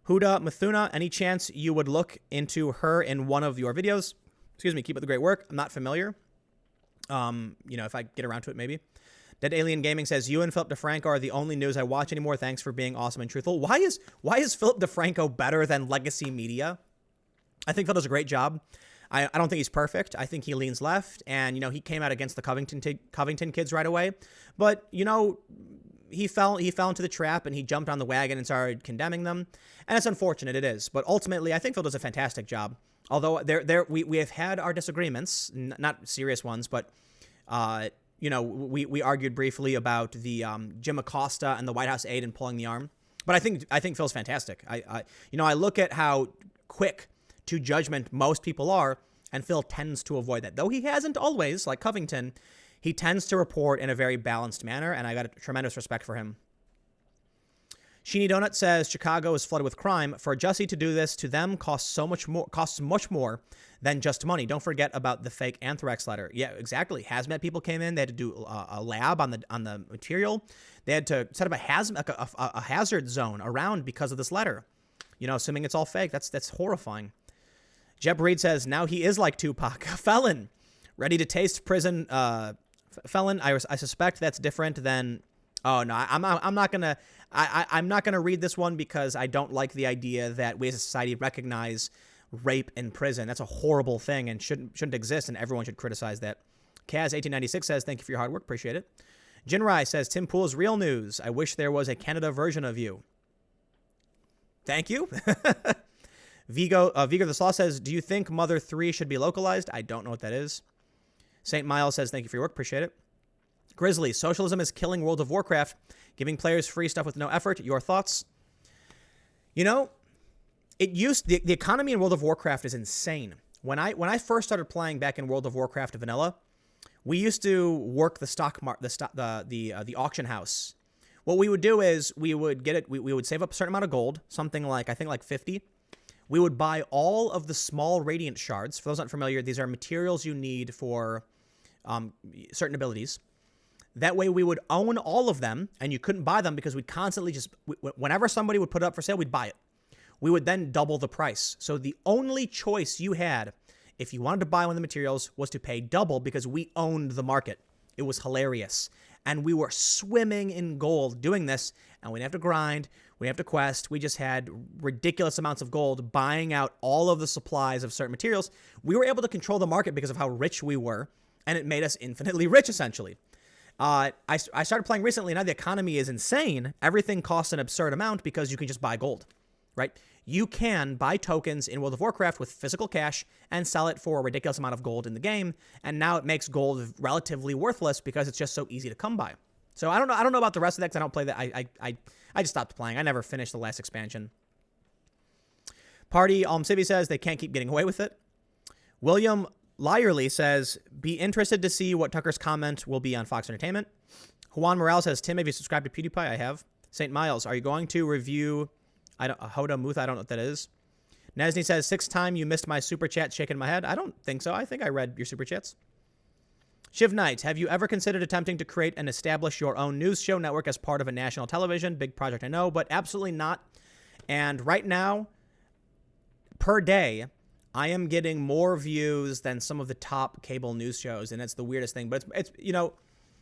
[SPEAKER 1] Huda Mithuna, any chance you would look into her in one of your videos? Excuse me, keep up the great work. I'm not familiar. If I get around to it, maybe. Dead Alien Gaming says, you and Philip DeFranco are the only news I watch anymore. Thanks for being awesome and truthful. Why is Philip DeFranco better than legacy media? I think Phil does a great job. I don't think he's perfect. I think he leans left, and, he came out against the Covington kids right away. But, he fell into the trap, and he jumped on the wagon and started condemning them. And it's unfortunate, it is. But ultimately, I think Phil does a fantastic job. Although we have had our disagreements, not serious ones, but we argued briefly about the Jim Acosta and the White House aide and pulling the arm. But I think Phil's fantastic. I look at how quick to judgment most people are, and Phil tends to avoid that. Though he hasn't always, like Covington, he tends to report in a very balanced manner, and I got a tremendous respect for him. Sheeny Donut says Chicago is flooded with crime. For Jussie to do this to them costs much more than just money. Don't forget about the fake anthrax letter. Yeah, exactly. Hazmat people came in. They had to do a lab on the material. They had to set up a hazard zone around because of this letter. Assuming it's all fake. That's horrifying. Jeb Reed says now he is like Tupac, a felon, ready to taste prison. Felon. I suspect that's different than. Oh no, I'm not gonna read this one because I don't like the idea that we as a society recognize rape in prison. That's a horrible thing and shouldn't exist, and everyone should criticize that. Kaz1896 says, thank you for your hard work, appreciate it. Jinrai says, Tim Pool's real news. I wish there was a Canada version of you. Thank you. Vigo the Slaw says, do you think Mother 3 should be localized? I don't know what that is. St. Miles says, thank you for your work, appreciate it. Grizzly, socialism is killing World of Warcraft, giving players free stuff with no effort. Your thoughts? The economy in World of Warcraft is insane. When I first started playing back in World of Warcraft Vanilla, we used to work the auction house. What we would do is we would save up a certain amount of gold, something like I think like 50. We would buy all of the small radiant shards. For those not familiar, these are materials you need for certain abilities. That way we would own all of them, and you couldn't buy them because we'd constantly whenever somebody would put it up for sale, we'd buy it. We would then double the price. So the only choice you had if you wanted to buy one of the materials was to pay double because we owned the market. It was hilarious. And we were swimming in gold doing this, and we didn't have to grind, we didn't have to quest. We just had ridiculous amounts of gold buying out all of the supplies of certain materials. We were able to control the market because of how rich we were, and it made us infinitely rich, essentially. I started playing recently. Now the economy is insane. Everything costs an absurd amount because you can just buy gold, right? You can buy tokens in World of Warcraft with physical cash and sell it for a ridiculous amount of gold in the game. And now it makes gold relatively worthless because it's just so easy to come by. So I don't know about the rest of that because I don't play that. I just stopped playing. I never finished the last expansion. Party Civi says they can't keep getting away with it. William Lyerly says, be interested to see what Tucker's comment will be on Fox Entertainment. Juan Morales says, Tim, have you subscribed to PewDiePie? I have. St. Miles, are you going to review Hoda Muth? I don't know what that is. Nesney says, 6th time you missed my super chat, shaking my head. I don't think so. I think I read your super chats. Shiv Knight, have you ever considered attempting to create and establish your own news show network as part of a national television? Big project, I know, but absolutely not. And right now, per day, I am getting more views than some of the top cable news shows, and it's the weirdest thing. But it's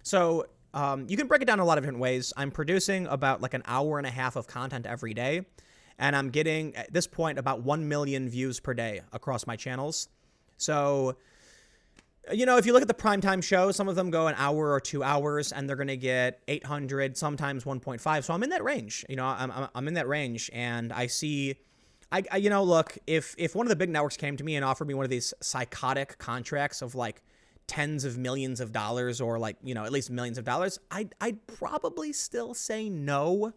[SPEAKER 1] so you can break it down in a lot of different ways. I'm producing about like an hour and a half of content every day, and I'm getting, at this point, about 1 million views per day across my channels. So, if you look at the primetime shows, some of them go an hour or 2 hours, and they're going to get 800, sometimes 1.5. So I'm in that range. I'm in that range, and I see... look, if one of the big networks came to me and offered me one of these psychotic contracts of like tens of millions of dollars or like, at least millions of dollars, I'd probably still say no.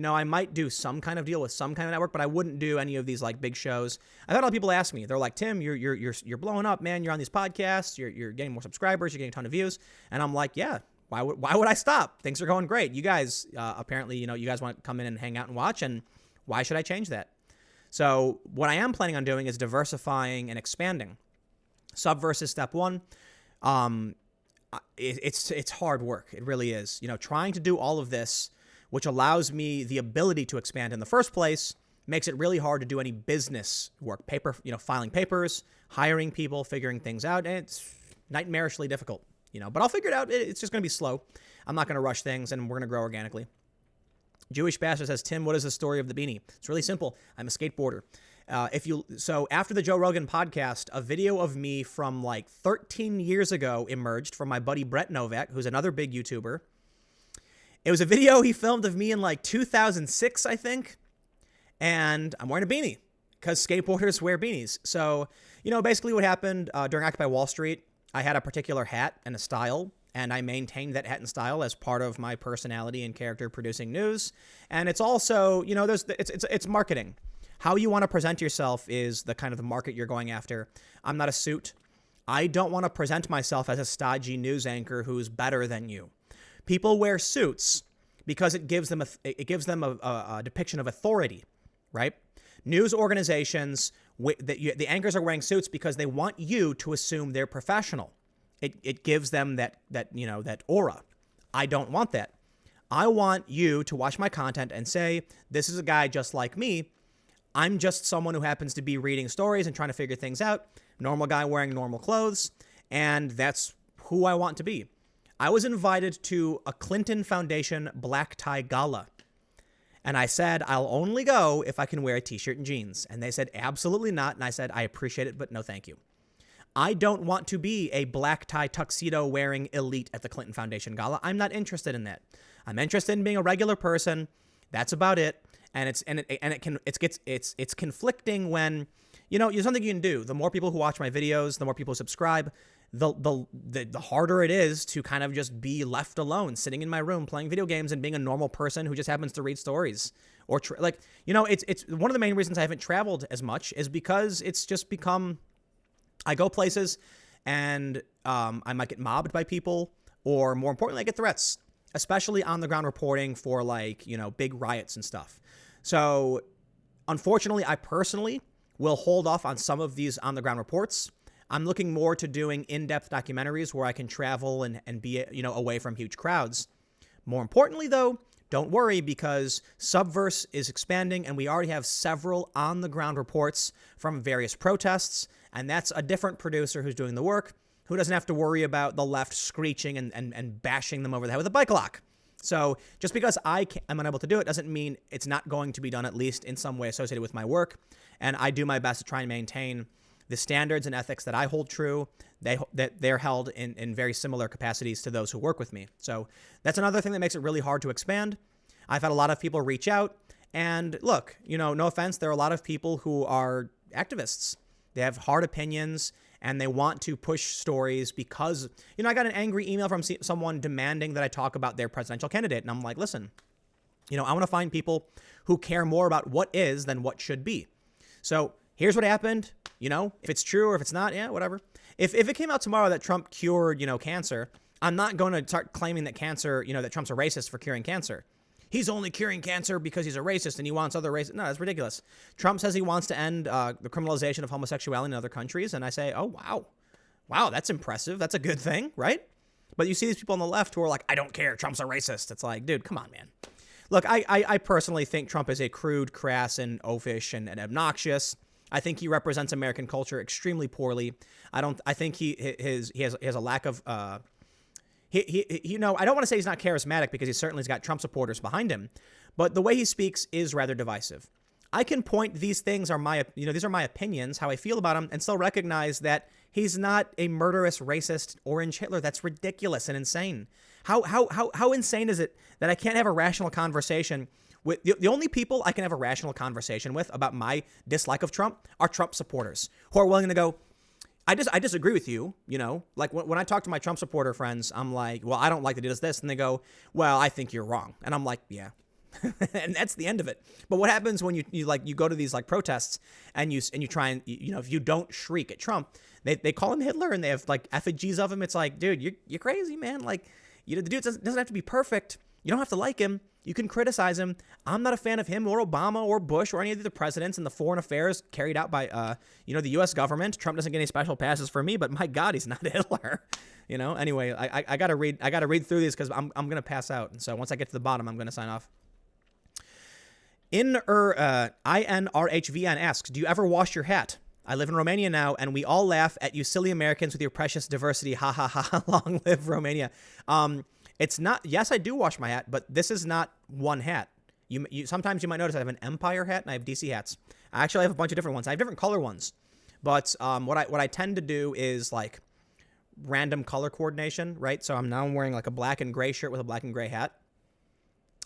[SPEAKER 1] I might do some kind of deal with some kind of network, but I wouldn't do any of these like big shows. I've had a lot of people ask me, they're like, Tim, you're blowing up, man. You're on these podcasts. You're getting more subscribers. You're getting a ton of views. And I'm like, yeah, why would I stop? Things are going great. You guys, apparently, you guys want to come in and hang out and watch, and why should I change that? So what I am planning on doing is diversifying and expanding. Subverse is step one. It's hard work. It really is. Trying to do all of this, which allows me the ability to expand in the first place, makes it really hard to do any business work. Filing papers, hiring people, figuring things out, and it's nightmarishly difficult. But I'll figure it out. It's just going to be slow. I'm not going to rush things, and we're going to grow organically. Jewish Bastard says, Tim, what is the story of the beanie? It's really simple. I'm a skateboarder. So after the Joe Rogan podcast, a video of me from like 13 years ago emerged from my buddy Brett Novak, who's another big YouTuber. It was a video he filmed of me in like 2006, I think. And I'm wearing a beanie because skateboarders wear beanies. So, basically what happened during Occupy Wall Street, I had a particular hat and a style. And I maintained that hat and style as part of my personality and character producing news. And it's also, it's marketing. How you want to present yourself is the kind of the market you're going after. I'm not a suit. I don't want to present myself as a stodgy news anchor who's better than you. People wear suits because it gives them a depiction of authority, right? News organizations, the anchors are wearing suits because they want you to assume they're professional. It gives them that aura. I don't want that. I want you to watch my content and say, this is a guy just like me. I'm just someone who happens to be reading stories and trying to figure things out. Normal guy wearing normal clothes. And that's who I want to be. I was invited to a Clinton Foundation black tie gala. And I said, I'll only go if I can wear a t-shirt and jeans. And they said, absolutely not. And I said, I appreciate it, but no thank you. I don't want to be a black tie tuxedo wearing elite at the Clinton Foundation Gala. I'm not interested in that. I'm interested in being a regular person. That's about it. And it's conflicting when, there's something you can do. The more people who watch my videos, the more people who subscribe, the harder it is to kind of just be left alone, sitting in my room playing video games and being a normal person who just happens to read stories or it's one of the main reasons I haven't traveled as much is because it's just become. I go places and I might get mobbed by people, or more importantly, I get threats, especially on the ground reporting for big riots and stuff. So unfortunately, I personally will hold off on some of these on the ground reports. I'm looking more to doing in-depth documentaries where I can travel and be, away from huge crowds. More importantly, though, don't worry because Subverse is expanding and we already have several on-the-ground reports from various protests, and that's a different producer who's doing the work, who doesn't have to worry about the left screeching and bashing them over the head with a bike lock. So just because I'm unable to do it doesn't mean it's not going to be done, at least in some way associated with my work, and I do my best to try and maintain the standards and ethics that I hold true, that they're held in very similar capacities to those who work with me. So that's another thing that makes it really hard to expand. I've had a lot of people reach out, and look, no offense, there are a lot of people who are activists. They have hard opinions, and they want to push stories because, I got an angry email from someone demanding that I talk about their presidential candidate, and I'm like, listen, I want to find people who care more about what is than what should be. So here's what happened. If it's true or if it's not, yeah, whatever. If it came out tomorrow that Trump cured, cancer, I'm not going to start claiming that cancer, that Trump's a racist for curing cancer. he's only curing cancer because he's a racist and he wants other races. No, that's ridiculous. Trump says he wants to end the criminalization of homosexuality in other countries. And I say, oh, wow. Wow, that's impressive. That's a good thing, right? But you see these people on the left who are like, I don't care. Trump's a racist. It's like, dude, come on, man. Look, I personally think Trump is a crude, crass, and oafish and obnoxious. I think he represents American culture extremely poorly. I think he has a lack of, I don't want to say he's not charismatic because he certainly has got Trump supporters behind him, but the way he speaks is rather divisive. I can point these things are these are my opinions, how I feel about him, and still recognize that he's not a murderous, racist, orange Hitler. That's ridiculous and insane. How insane is it that I can't have a rational conversation with the only people I can have a rational conversation with about my dislike of Trump are Trump supporters who are willing to go, I disagree with you, like when I talk to my Trump supporter friends, I'm like, well, I don't like that he does this. And they go, well, I think you're wrong. And I'm like, yeah. And that's the end of it. But what happens when you go to these like protests and you try and, if you don't shriek at Trump, they call him Hitler and they have like effigies of him. It's like, dude, you're crazy, man. Like, the dude doesn't have to be perfect. You don't have to like him. You can criticize him. I'm not a fan of him or Obama or Bush or any of the presidents and the foreign affairs carried out by, the U.S. government. Trump doesn't get any special passes for me, but my God, he's not Hitler. Anyway, I gotta read through these because I'm gonna pass out. And so once I get to the bottom, I'm gonna sign off. INRHVN asks, do you ever wash your hat? I live in Romania now, and we all laugh at you silly Americans with your precious diversity. Ha ha ha. Long live Romania. It's not. Yes, I do wash my hat, but this is not one hat. Sometimes you might notice I have an Empire hat and I have DC hats. I actually have a bunch of different ones. I have different color ones, but what I tend to do is like random color coordination, right? So I'm now wearing like a black and gray shirt with a black and gray hat.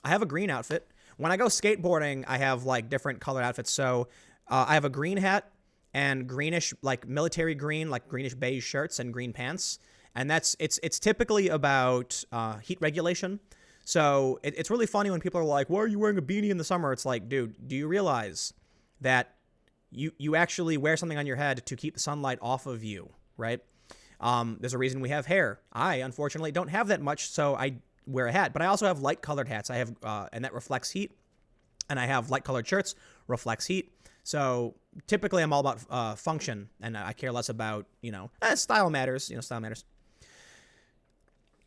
[SPEAKER 1] I have a green outfit. When I go skateboarding, I have like different colored outfits. So I have a green hat and greenish, like military green, like greenish beige shirts and green pants. And it's typically about heat regulation. So it's really funny when people are like, why are you wearing a beanie in the summer? It's like, dude, do you realize that you actually wear something on your head to keep the sunlight off of you, right? There's a reason we have hair. I, unfortunately, don't have that much, so I wear a hat. But I also have light-colored hats. I have, and that reflects heat. And I have light-colored shirts, reflects heat. So typically I'm all about function, and I care less about, style matters. Style matters.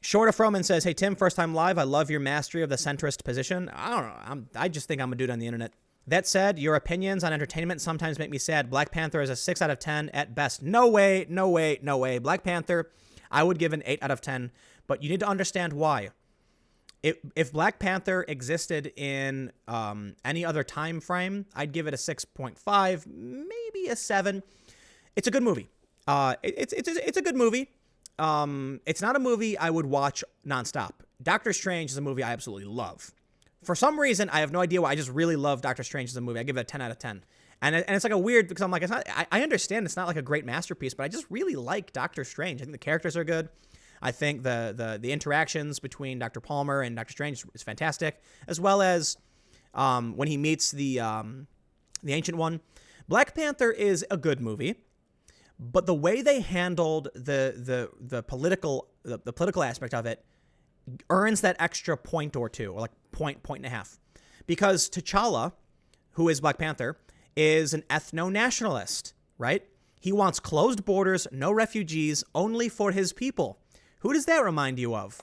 [SPEAKER 1] Shorta Froman says, hey, Tim, first time live. I love your mastery of the centrist position. I don't know. I just think I'm a dude on the internet. That said, your opinions on entertainment sometimes make me sad. Black Panther is a 6 out of 10 at best. No way, no way, no way. Black Panther, I would give an 8 out of 10, but you need to understand why. If Black Panther existed in any other time frame, I'd give it a 6.5, maybe a 7. It's a good movie. It's a good movie. It's not a movie I would watch nonstop. Doctor Strange is a movie I absolutely love. For some reason, I have no idea why. I just really love Doctor Strange as a movie. I give it a 10 out of 10. And it's like a weird, because I'm like, it's not. I understand it's not like a great masterpiece, but I just really like Doctor Strange. I think the characters are good. I think the interactions between Dr. Palmer and Dr. Strange is fantastic, as well as when he meets the Ancient One. Black Panther is a good movie, but the way they handled the political aspect of it earns that extra point or two, or like point and a half, because T'Challa, who is Black Panther, is an ethno-nationalist, right? He wants closed borders, no refugees, only for his people. Who does that remind you of?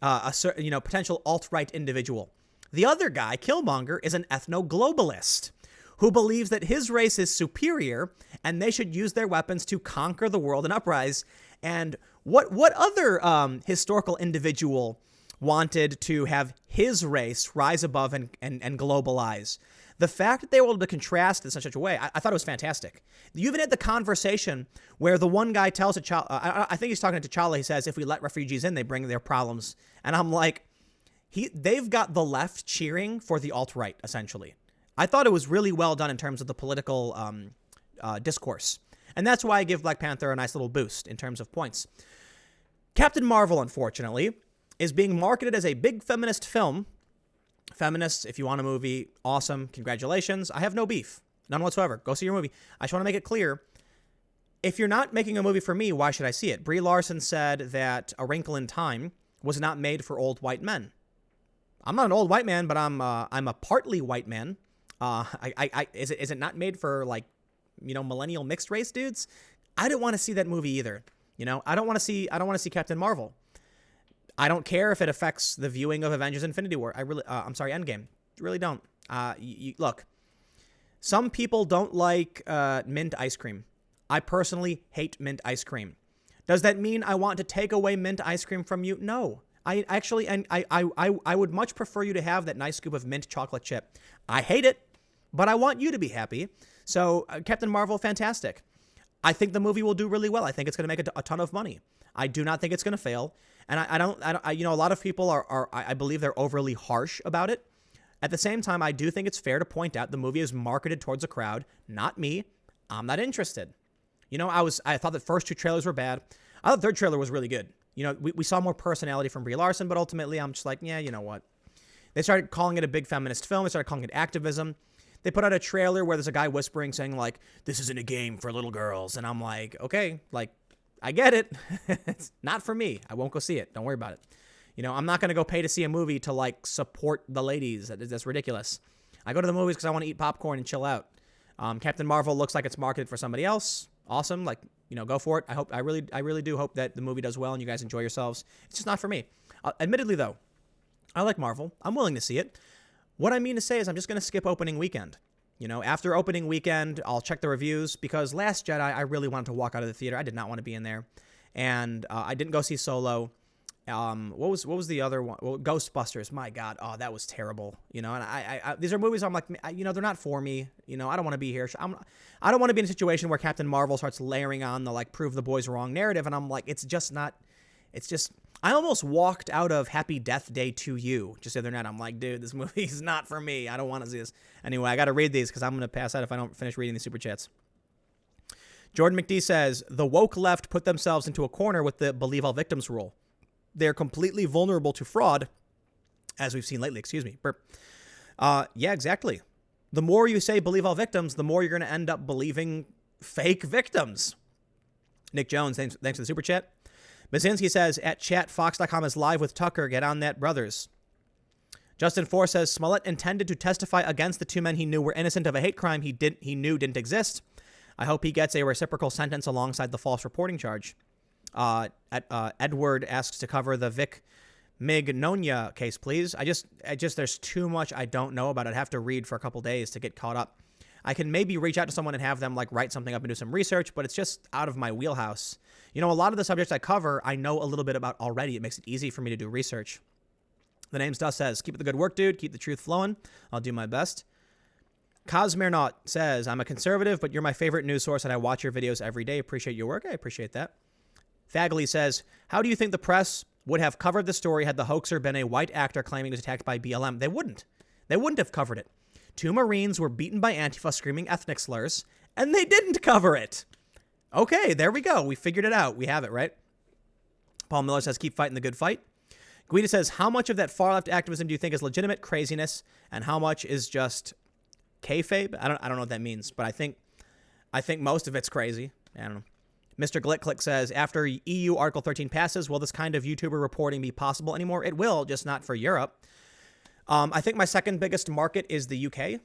[SPEAKER 1] A certain, potential alt-right individual. The other guy, Killmonger, is an ethno-globalist who believes that his race is superior and they should use their weapons to conquer the world and uprise. And what other historical individual wanted to have his race rise above and globalize? The fact that they were able to contrast in such a way, I thought it was fantastic. You even had the conversation where the one guy tells T'Challa, I think he's talking to T'Challa, he says, if we let refugees in, they bring their problems. And I'm like, they've got the left cheering for the alt-right, essentially. I thought it was really well done in terms of the political discourse. And that's why I give Black Panther a nice little boost in terms of points. Captain Marvel, unfortunately, is being marketed as a big feminist film. Feminists, if you want a movie, awesome. Congratulations. I have no beef. None whatsoever. Go see your movie. I just want to make it clear. If you're not making a movie for me, why should I see it? Brie Larson said that A Wrinkle in Time was not made for old white men. I'm not an old white man, but I'm a partly white man. Is it not made for like, millennial mixed race dudes? I didn't want to see that movie either. I don't want to see Captain Marvel. I don't care if it affects the viewing of Avengers Infinity War. Endgame. Really don't. Look, some people don't like mint ice cream. I personally hate mint ice cream. Does that mean I want to take away mint ice cream from you? No. I would much prefer you to have that nice scoop of mint chocolate chip. I hate it, but I want you to be happy. So Captain Marvel, fantastic. I think the movie will do really well. I think it's going to make a ton of money. I do not think it's going to fail. And a lot of people I believe they're overly harsh about it. At the same time, I do think it's fair to point out the movie is marketed towards a crowd, not me. I'm not interested. I thought the first 2 trailers were bad. I thought the third trailer was really good. We saw more personality from Brie Larson, but ultimately I'm just like, yeah, you know what? They started calling it a big feminist film. They started calling it activism. They put out a trailer where there's a guy whispering saying like, this isn't a game for little girls. And I'm like, okay, like, I get it. It's not for me. I won't go see it. Don't worry about it. I'm not going to go pay to see a movie to like support the ladies. That's ridiculous. I go to the movies because I want to eat popcorn and chill out. Captain Marvel looks like it's marketed for somebody else. Awesome. Like, go for it. I really do hope that the movie does well and you guys enjoy yourselves. It's just not for me. Admittedly though, I like Marvel. I'm willing to see it. What I mean to say is I'm just going to skip opening weekend. After opening weekend, I'll check the reviews because Last Jedi, I really wanted to walk out of the theater. I did not want to be in there. And I didn't go see Solo. What was the other one? Well, Ghostbusters. My God. Oh, that was terrible. And I these are movies I'm like, they're not for me. I don't want to be here. I don't want to be in a situation where Captain Marvel starts layering on the like prove the boys wrong narrative. And I'm like, I almost walked out of Happy Death Day to You just the other night. I'm like, dude, this movie is not for me. I don't want to see this. Anyway, I got to read these because I'm going to pass out if I don't finish reading these super chats. Jordan McD says, the woke left put themselves into a corner with the believe all victims rule. They're completely vulnerable to fraud, as we've seen lately. Excuse me. Burp. Yeah, exactly. The more you say believe all victims, the more you're going to end up believing fake victims. Nick Jones, thanks for the super chat. Basinski says, at chatfox.com is live with Tucker. Get on that, brothers. Justin Four says, Smollett intended to testify against the 2 men he knew were innocent of a hate crime he knew didn't exist. I hope he gets a reciprocal sentence alongside the false reporting charge. Edward asks to cover the Vic Mignonia case, please. I just there's too much I don't know about it. I have to read for a couple days to get caught up. I can maybe reach out to someone and have them like write something up and do some research, but it's just out of my wheelhouse. A lot of the subjects I cover, I know a little bit about already. It makes it easy for me to do research. The Name's Dust says, keep the good work, dude. Keep the truth flowing. I'll do my best. Cosmirnaut says, I'm a conservative, but you're my favorite news source and I watch your videos every day. Appreciate your work. I appreciate that. Fagley says, how do you think the press would have covered the story had the hoaxer been a white actor claiming he was attacked by BLM? They wouldn't. They wouldn't have covered it. 2 Marines were beaten by Antifa screaming ethnic slurs, and they didn't cover it. Okay, there we go. We figured it out. We have it, right? Paul Miller says, keep fighting the good fight. Guida says, how much of that far-left activism do you think is legitimate craziness, and how much is just kayfabe? I don't know what that means, but I think most of it's crazy. I don't know. Mr. Glick says, after EU Article 13 passes, will this kind of YouTuber reporting be possible anymore? It will, just not for Europe. I think my second biggest market is the UK.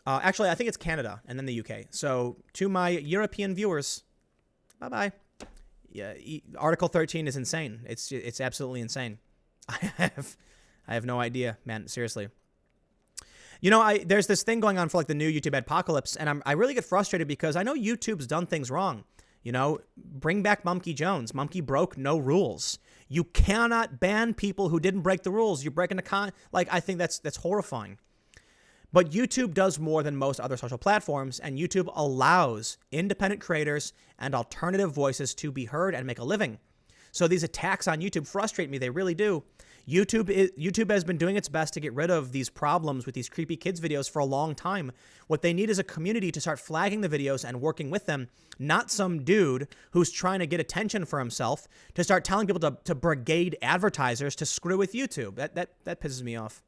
[SPEAKER 1] Actually, I think it's Canada and then the UK. So to my European viewers, bye-bye. Yeah, Article 13 is insane. It's absolutely insane. I have no idea, man. Seriously. There's this thing going on for like the new YouTube apocalypse, and I really get frustrated because I know YouTube's done things wrong. Bring back Monkey Jones. Monkey broke no rules. You cannot ban people who didn't break the rules. You're breaking I think that's horrifying. But YouTube does more than most other social platforms, and YouTube allows independent creators and alternative voices to be heard and make a living. So these attacks on YouTube frustrate me. They really do. YouTube has been doing its best to get rid of these problems with these creepy kids videos for a long time. What they need is a community to start flagging the videos and working with them, not some dude who's trying to get attention for himself to start telling people to brigade advertisers to screw with YouTube. That pisses me off.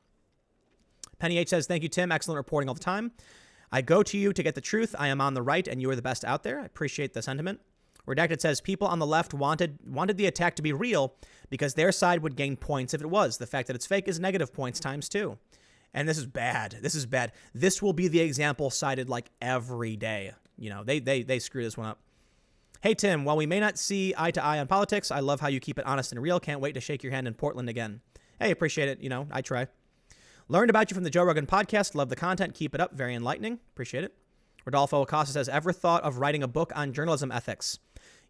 [SPEAKER 1] Penny H says, thank you, Tim. Excellent reporting all the time. I go to you to get the truth. I am on the right and you are the best out there. I appreciate the sentiment. Redacted says people on the left wanted the attack to be real because their side would gain points if it was. The fact that it's fake is negative points times 2. And this is bad. This is bad. This will be the example cited like every day. You know, they screw this one up. Hey, Tim, while we may not see eye to eye on politics, I love how you keep it honest and real. Can't wait to shake your hand in Portland again. Hey, appreciate it. You know, I try. Learned about you from the Joe Rogan podcast. Love the content. Keep it up. Very enlightening. Appreciate it. Rodolfo Acosta says, ever thought of writing a book on journalism ethics?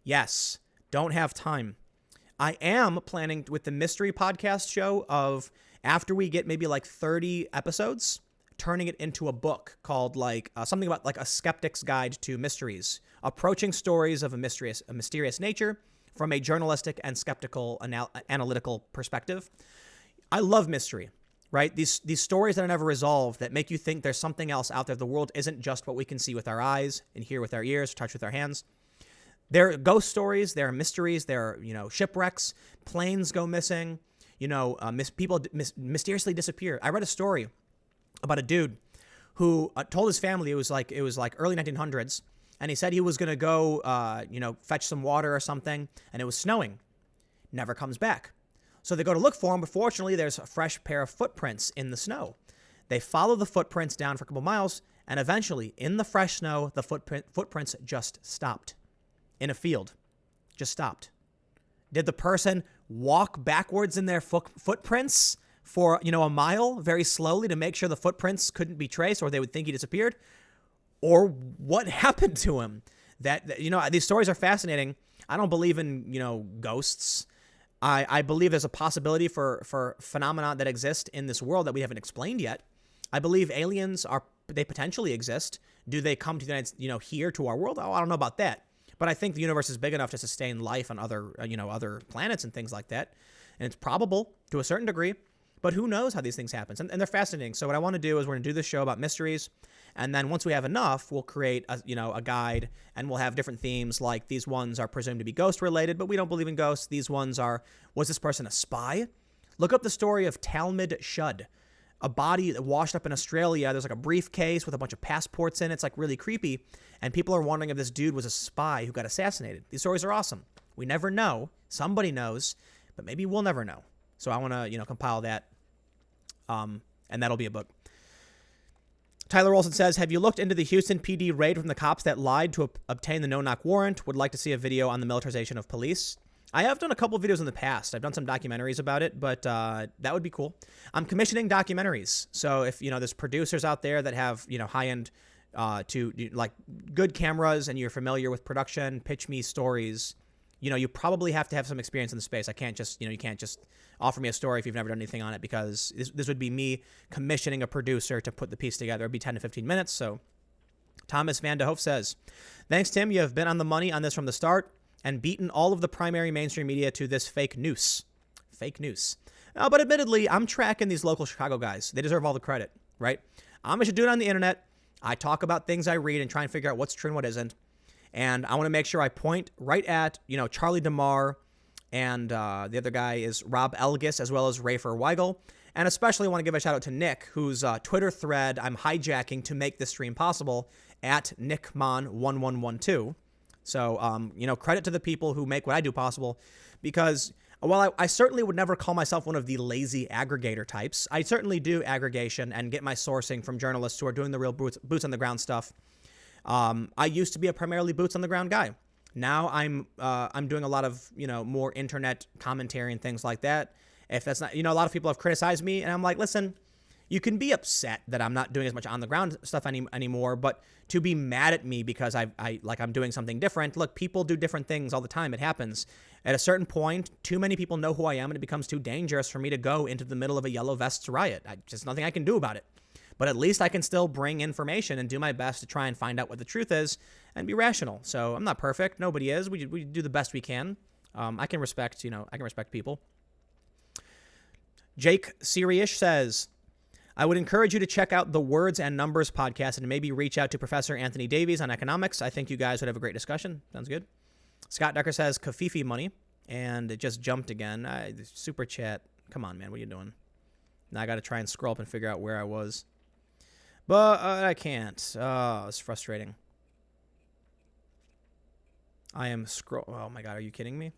[SPEAKER 1] Yes. Don't have time. I am planning with the mystery podcast show of after we get maybe like 30 episodes, turning it into a book called like something about like a skeptic's guide to mysteries, approaching stories of a mysterious nature from a journalistic and skeptical analytical perspective. I love mystery, right? These stories that are never resolved that make you think there's something else out there. The world isn't just what we can see with our eyes and hear with our ears, touch with our hands. There are ghost stories, there are mysteries, there are, you know, shipwrecks, planes go missing, you know, people mysteriously disappear. I read a story about a dude who told his family it was like early 1900s, and he said he was going to go, fetch some water or something, and it was snowing. Never comes back. So they go to look for him, but fortunately there's a fresh pair of footprints in the snow. They follow the footprints down for a couple miles, and eventually, in the fresh snow, the footprints just stopped. In a field. Just stopped. Did the person walk backwards in their footprints for, you know, a mile very slowly to make sure the footprints couldn't be traced or they would think he disappeared? Or what happened to him? That, you know, these stories are fascinating. I don't believe in, you know, ghosts. I believe there's a possibility for phenomena that exist in this world that we haven't explained yet. I believe aliens they potentially exist. Do they come to the United, you know, here to our world? Oh, I don't know about that. But I think the universe is big enough to sustain life on other planets and things like that. And it's probable to a certain degree, but who knows how these things happen. And they're fascinating. So what I want to do is we're going to do this show about mysteries. And then once we have enough, we'll create a guide, and we'll have different themes. Like these ones are presumed to be ghost related, but we don't believe in ghosts. These ones are, was this person a spy? Look up the story of Talmud Shud. A body that washed up in Australia. There's like a briefcase with a bunch of passports in it. It's like really creepy. And people are wondering if this dude was a spy who got assassinated. These stories are awesome. We never know. Somebody knows, but maybe we'll never know. So I want to, compile that. And that'll be a book. Tyler Olson says, have you looked into the Houston PD raid from the cops that lied to obtain the no-knock warrant? Would like to see a video on the militarization of police. I have done a couple videos in the past. I've done some documentaries about it, but that would be cool. I'm commissioning documentaries. So if, there's producers out there that have, high-end like good cameras and you're familiar with production, pitch me stories. You probably have to have some experience in the space. I can't just, you can't just offer me a story if you've never done anything on it, because this would be me commissioning a producer to put the piece together. It'd be 10 to 15 minutes. So Thomas Van de Hoof says, thanks, Tim. You have been on the money on this from the start and beaten all of the primary mainstream media to this fake news. Fake news. But admittedly, I'm tracking these local Chicago guys. They deserve all the credit, right? I'm just doing it on the internet. I talk about things I read and try and figure out what's true and what isn't. And I want to make sure I point right at, Charlie DeMar, and the other guy is Rob Elgis, as well as Rafer Weigel. And especially want to give a shout out to Nick, whose Twitter thread I'm hijacking to make this stream possible, at NickMon1112. So, credit to the people who make what I do possible, because while I certainly would never call myself one of the lazy aggregator types, I certainly do aggregation and get my sourcing from journalists who are doing the real boots on the ground stuff. I used to be a primarily boots on the ground guy. Now I'm doing a lot of, more internet commentary and things like that. If that's not, a lot of people have criticized me, and I'm like, listen, you can be upset that I'm not doing as much on the ground stuff anymore, but to be mad at me because I'm doing something different. Look, people do different things all the time. It happens. At a certain point, too many people know who I am, and it becomes too dangerous for me to go into the middle of a yellow vests riot. Just nothing I can do about it. But at least I can still bring information and do my best to try and find out what the truth is and be rational. So I'm not perfect. Nobody is. We do the best we can. I can respect people. Jake Siriish says, I would encourage you to check out the Words and Numbers podcast and maybe reach out to Professor Anthony Davies on economics. I think you guys would have a great discussion. Sounds good. Scott Decker says Kafifi money, and it just jumped again. Super chat. Come on, man. What are you doing? Now I got to try and scroll up and figure out where I was. But I can't. Oh, it's frustrating. I am oh my God, are you kidding me?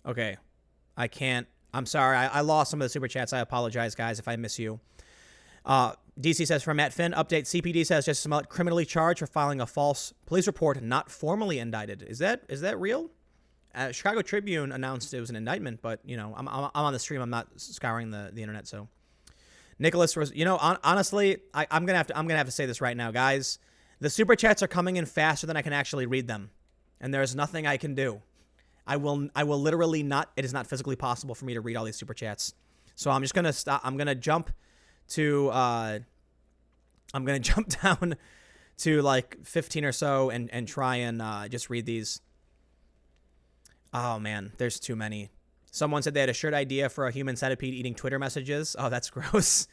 [SPEAKER 1] Okay. I can't. I'm sorry. I lost some of the super chats. I apologize, guys, if I miss you. DC says from Matt Finn, update CPD says Jussie Smollett criminally charged for filing a false police report, not formally indicted. Is that real? Chicago Tribune announced it was an indictment, but you know, I'm on the stream. I'm not scouring the internet. So Nicholas was, you know, honestly, I'm gonna have to say this right now, guys. The super chats are coming in faster than I can actually read them, and there's nothing I can do. I will literally not. It is not physically possible for me to read all these super chats. So I'm just gonna stop. I'm gonna jump to. I'm gonna jump down to like 15 or so and try and just read these. Oh man, there's too many. Someone said they had a shirt idea for a human centipede eating Twitter messages. Oh, that's gross.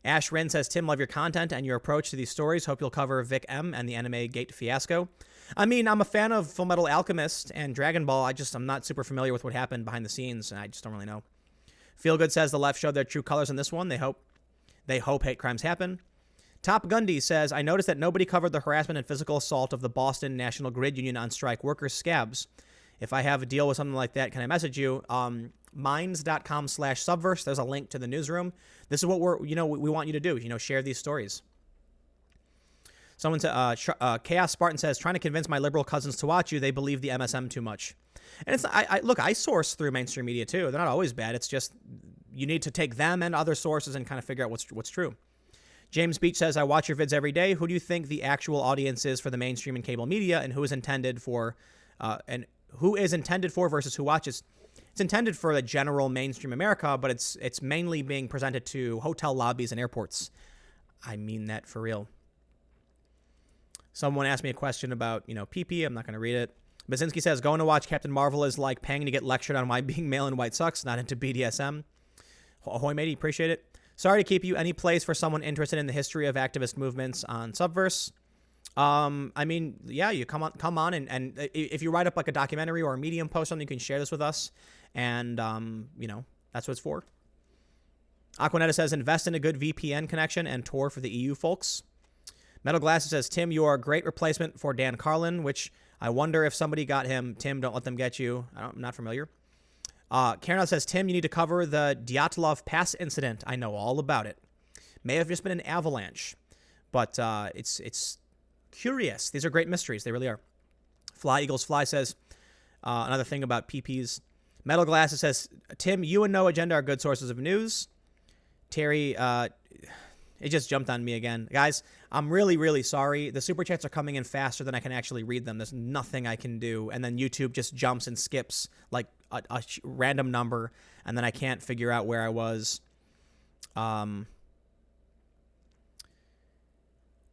[SPEAKER 1] Ash Rin says, Tim, love your content and your approach to these stories. Hope you'll cover Vic M and the Anime Gate fiasco. I mean, I'm a fan of Full Metal Alchemist and Dragon Ball. I'm not super familiar with what happened behind the scenes, and I just don't really know. Feelgood says the left showed their true colors in this one. They hope hate crimes happen. Top Gundy says, I noticed that nobody covered the harassment and physical assault of the Boston National Grid Union on strike workers scabs. If I have a deal with something like that, can I message you? Minds.com/Subverse. There's a link to the newsroom. This is what we want you to do. Share these stories. Someone said, Chaos Spartan says, trying to convince my liberal cousins to watch you. They believe the MSM too much. And it's, look, I source through mainstream media too. They're not always bad. It's just, you need to take them and other sources and kind of figure out what's true. James Beach says, I watch your vids every day. Who do you think the actual audience is for the mainstream and cable media, and who is intended for, versus who watches? It's intended for the general mainstream America, but it's mainly being presented to hotel lobbies and airports. I mean that for real. Someone asked me a question about, PP. I'm not going to read it. Basinski says, going to watch Captain Marvel is like paying to get lectured on why being male and white sucks, not into BDSM. Ahoy, matey. Appreciate it. Sorry to keep you. Any place for someone interested in the history of activist movements on Subverse? I mean, yeah, you come on and if you write up like a documentary or a Medium post, something, you can share this with us. And, that's what it's for. Aquanetta says, invest in a good VPN connection and Tor for the EU folks. Metal Glasses says, Tim, you are a great replacement for Dan Carlin, which I wonder if somebody got him. Tim, don't let them get you. I'm not familiar. Karen says, Tim, you need to cover the Dyatlov Pass incident. I know all about it. May have just been an avalanche, but it's curious. These are great mysteries. They really are. Fly Eagles Fly says, another thing about PPs. Metal Glasses says, Tim, you and No Agenda are good sources of news. Terry, it just jumped on me again. Guys, I'm really, really sorry. The super chats are coming in faster than I can actually read them. There's nothing I can do. And then YouTube just jumps and skips like a random number. And then I can't figure out where I was.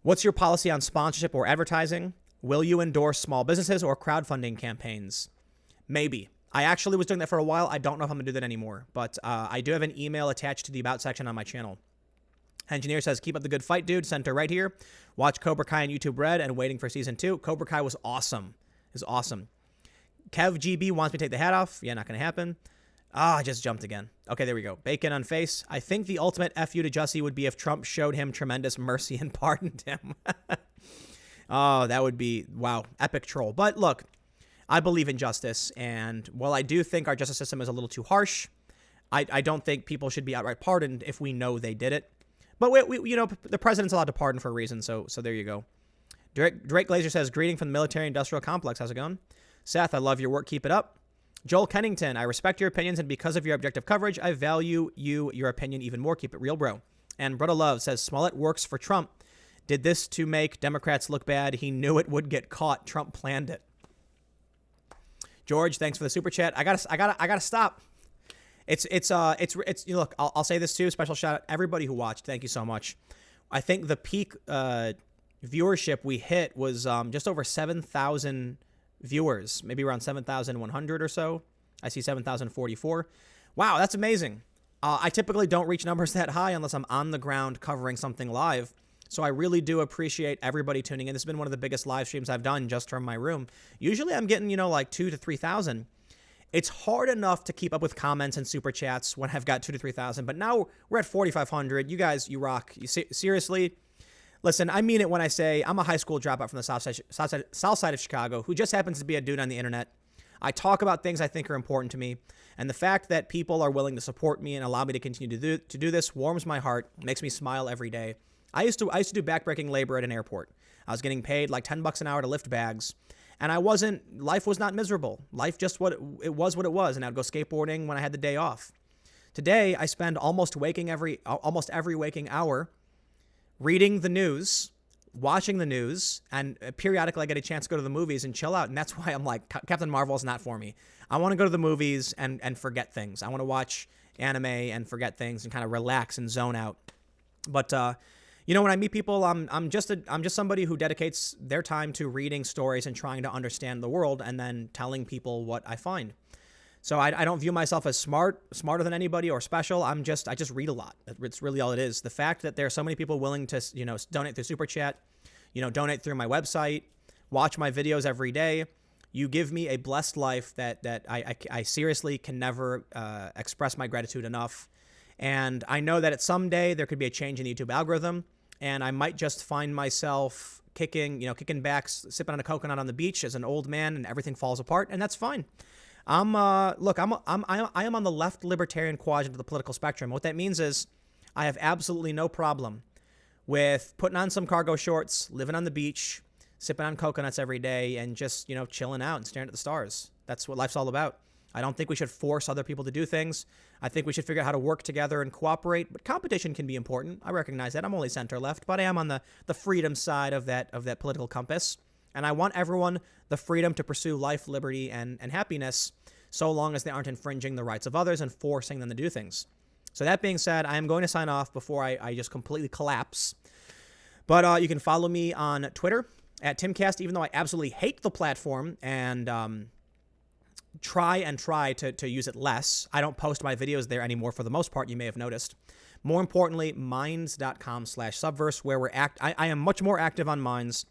[SPEAKER 1] What's your policy on sponsorship or advertising? Will you endorse small businesses or crowdfunding campaigns? Maybe. I actually was doing that for a while. I don't know if I'm going to do that anymore. But I do have an email attached to the About section on my channel. Engineer says, keep up the good fight, dude. Center right here. Watch Cobra Kai on YouTube Red and waiting for season 2. Cobra Kai was awesome. It was awesome. Kev GB wants me to take the hat off. Yeah, not going to happen. I just jumped again. Okay, there we go. Bacon on face. I think the ultimate FU to Jussie would be if Trump showed him tremendous mercy and pardoned him. Oh, that would be, wow, epic troll. But look, I believe in justice. And while I do think our justice system is a little too harsh, I don't think people should be outright pardoned if we know they did it. But we the president's allowed to pardon for a reason, so there you go. Drake Glazer says, greeting from the military-industrial complex. How's it going? Seth, I love your work. Keep it up. Joel Kennington, I respect your opinions, and because of your objective coverage, I value your opinion even more. Keep it real, bro. And Brother Love says, Smollett works for Trump. Did this to make Democrats look bad. He knew it would get caught. Trump planned it. George, thanks for the super chat. I gotta stop. It's look, I'll say this too. Special shout out everybody who watched. Thank you so much. I think the peak viewership we hit was just over 7,000 viewers, maybe around 7,100 or so. I see 7,044. Wow, that's amazing. I typically don't reach numbers that high unless I'm on the ground covering something live. So I really do appreciate everybody tuning in. This has been one of the biggest live streams I've done just from my room. Usually I'm getting, like 2,000 to 3,000. It's hard enough to keep up with comments and super chats when I've got 2,000 to 3,000, but now we're at 4,500. You guys, you rock. Seriously, Listen, I mean it when I say I'm a high school dropout from the south side of Chicago who just happens to be a dude on the internet. I talk about things I think are important to me, and the fact that people are willing to support me and allow me to continue to do this warms my heart, makes me smile every day. I used to do backbreaking labor at an airport. I was getting paid like $10 an hour to lift bags, and life was not miserable. Life just it was, and I'd go skateboarding when I had the day off. Today, I spend almost every waking hour reading the news, watching the news, and periodically I get a chance to go to the movies and chill out. And that's why I'm like, Captain Marvel's not for me. I want to go to the movies and forget things. I want to watch anime and forget things and kind of relax and zone out. But, when I meet people, I'm just somebody who dedicates their time to reading stories and trying to understand the world and then telling people what I find. So I don't view myself as smarter than anybody or special. I just read a lot. It's really all it is. The fact that there are so many people willing to, donate through Super Chat, donate through my website, watch my videos every day. You give me a blessed life that I seriously can never express my gratitude enough. And I know that at some day there could be a change in the YouTube algorithm, and I might just find myself kicking back, sipping on a coconut on the beach as an old man, and everything falls apart, and that's fine. I am on the left libertarian quadrant of the political spectrum. What that means is I have absolutely no problem with putting on some cargo shorts, living on the beach, sipping on coconuts every day, and just, chilling out and staring at the stars. That's what life's all about. I don't think we should force other people to do things. I think we should figure out how to work together and cooperate, but competition can be important. I recognize that. I'm only center left, but I am on the freedom side of that political compass. And I want everyone the freedom to pursue life, liberty, and happiness, so long as they aren't infringing the rights of others and forcing them to do things. So that being said, I am going to sign off before I just completely collapse. But you can follow me on Twitter at Timcast, even though I absolutely hate the platform and try to use it less. I don't post my videos there anymore for the most part, you may have noticed. More importantly, minds.com/subverse, where I am much more active on Minds,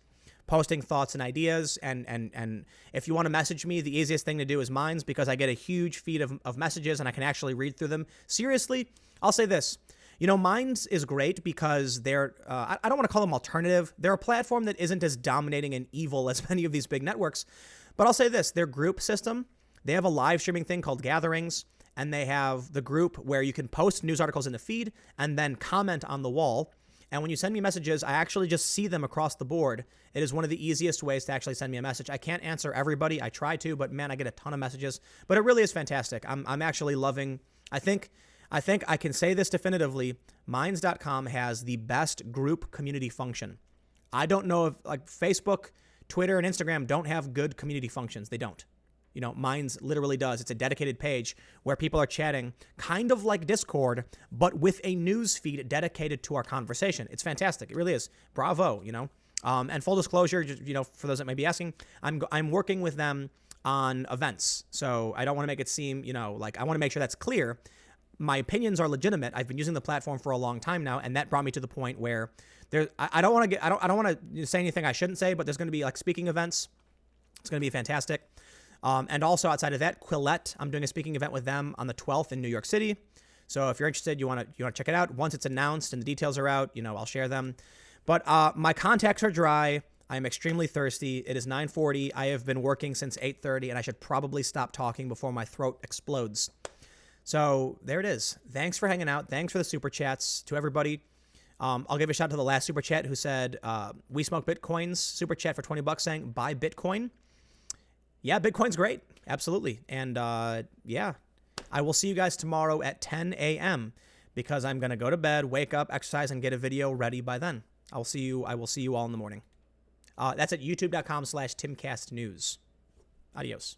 [SPEAKER 1] posting thoughts and ideas, and if you want to message me, the easiest thing to do is Minds, because I get a huge feed of messages and I can actually read through them. Seriously, I'll say this. Minds is great because they're, I don't want to call them alternative. They're a platform that isn't as dominating and evil as many of these big networks. But I'll say this, their group system, they have a live streaming thing called Gatherings, and they have the group where you can post news articles in the feed and then comment on the wall. And when you send me messages, I actually just see them across the board. It is one of the easiest ways to actually send me a message. I can't answer everybody. I try to, but man, I get a ton of messages. But it really is fantastic. I'm actually loving, I think I can say this definitively. Minds.com has the best group community function. I don't know if Facebook, Twitter, and Instagram don't have good community functions. They don't. Minds literally does. It's a dedicated page where people are chatting, kind of like Discord, but with a news feed dedicated to our conversation. It's fantastic. It really is. Bravo, And full disclosure, for those that may be asking, I'm working with them on events. So I don't want to make it seem, I want to make sure that's clear. My opinions are legitimate. I've been using the platform for a long time now, and that brought me to the point where I don't want to say anything I shouldn't say, but there's going to be speaking events. It's going to be fantastic. And also outside of that, Quillette, I'm doing a speaking event with them on the 12th in New York City. So if you're interested, you want to check it out. Once it's announced and the details are out, I'll share them. But my contacts are dry. I am extremely thirsty. It is 9:40. I have been working since 8:30, and I should probably stop talking before my throat explodes. So there it is. Thanks for hanging out. Thanks for the super chats to everybody. I'll give a shout out to the last super chat who said, we smoke Bitcoins. Super chat for $20 saying, buy Bitcoin. Yeah, Bitcoin's great. Absolutely. And yeah, I will see you guys tomorrow at 10 a.m. because I'm going to go to bed, wake up, exercise, and get a video ready by then. I will see you all in the morning. That's at youtube.com/TimcastNews. Adios.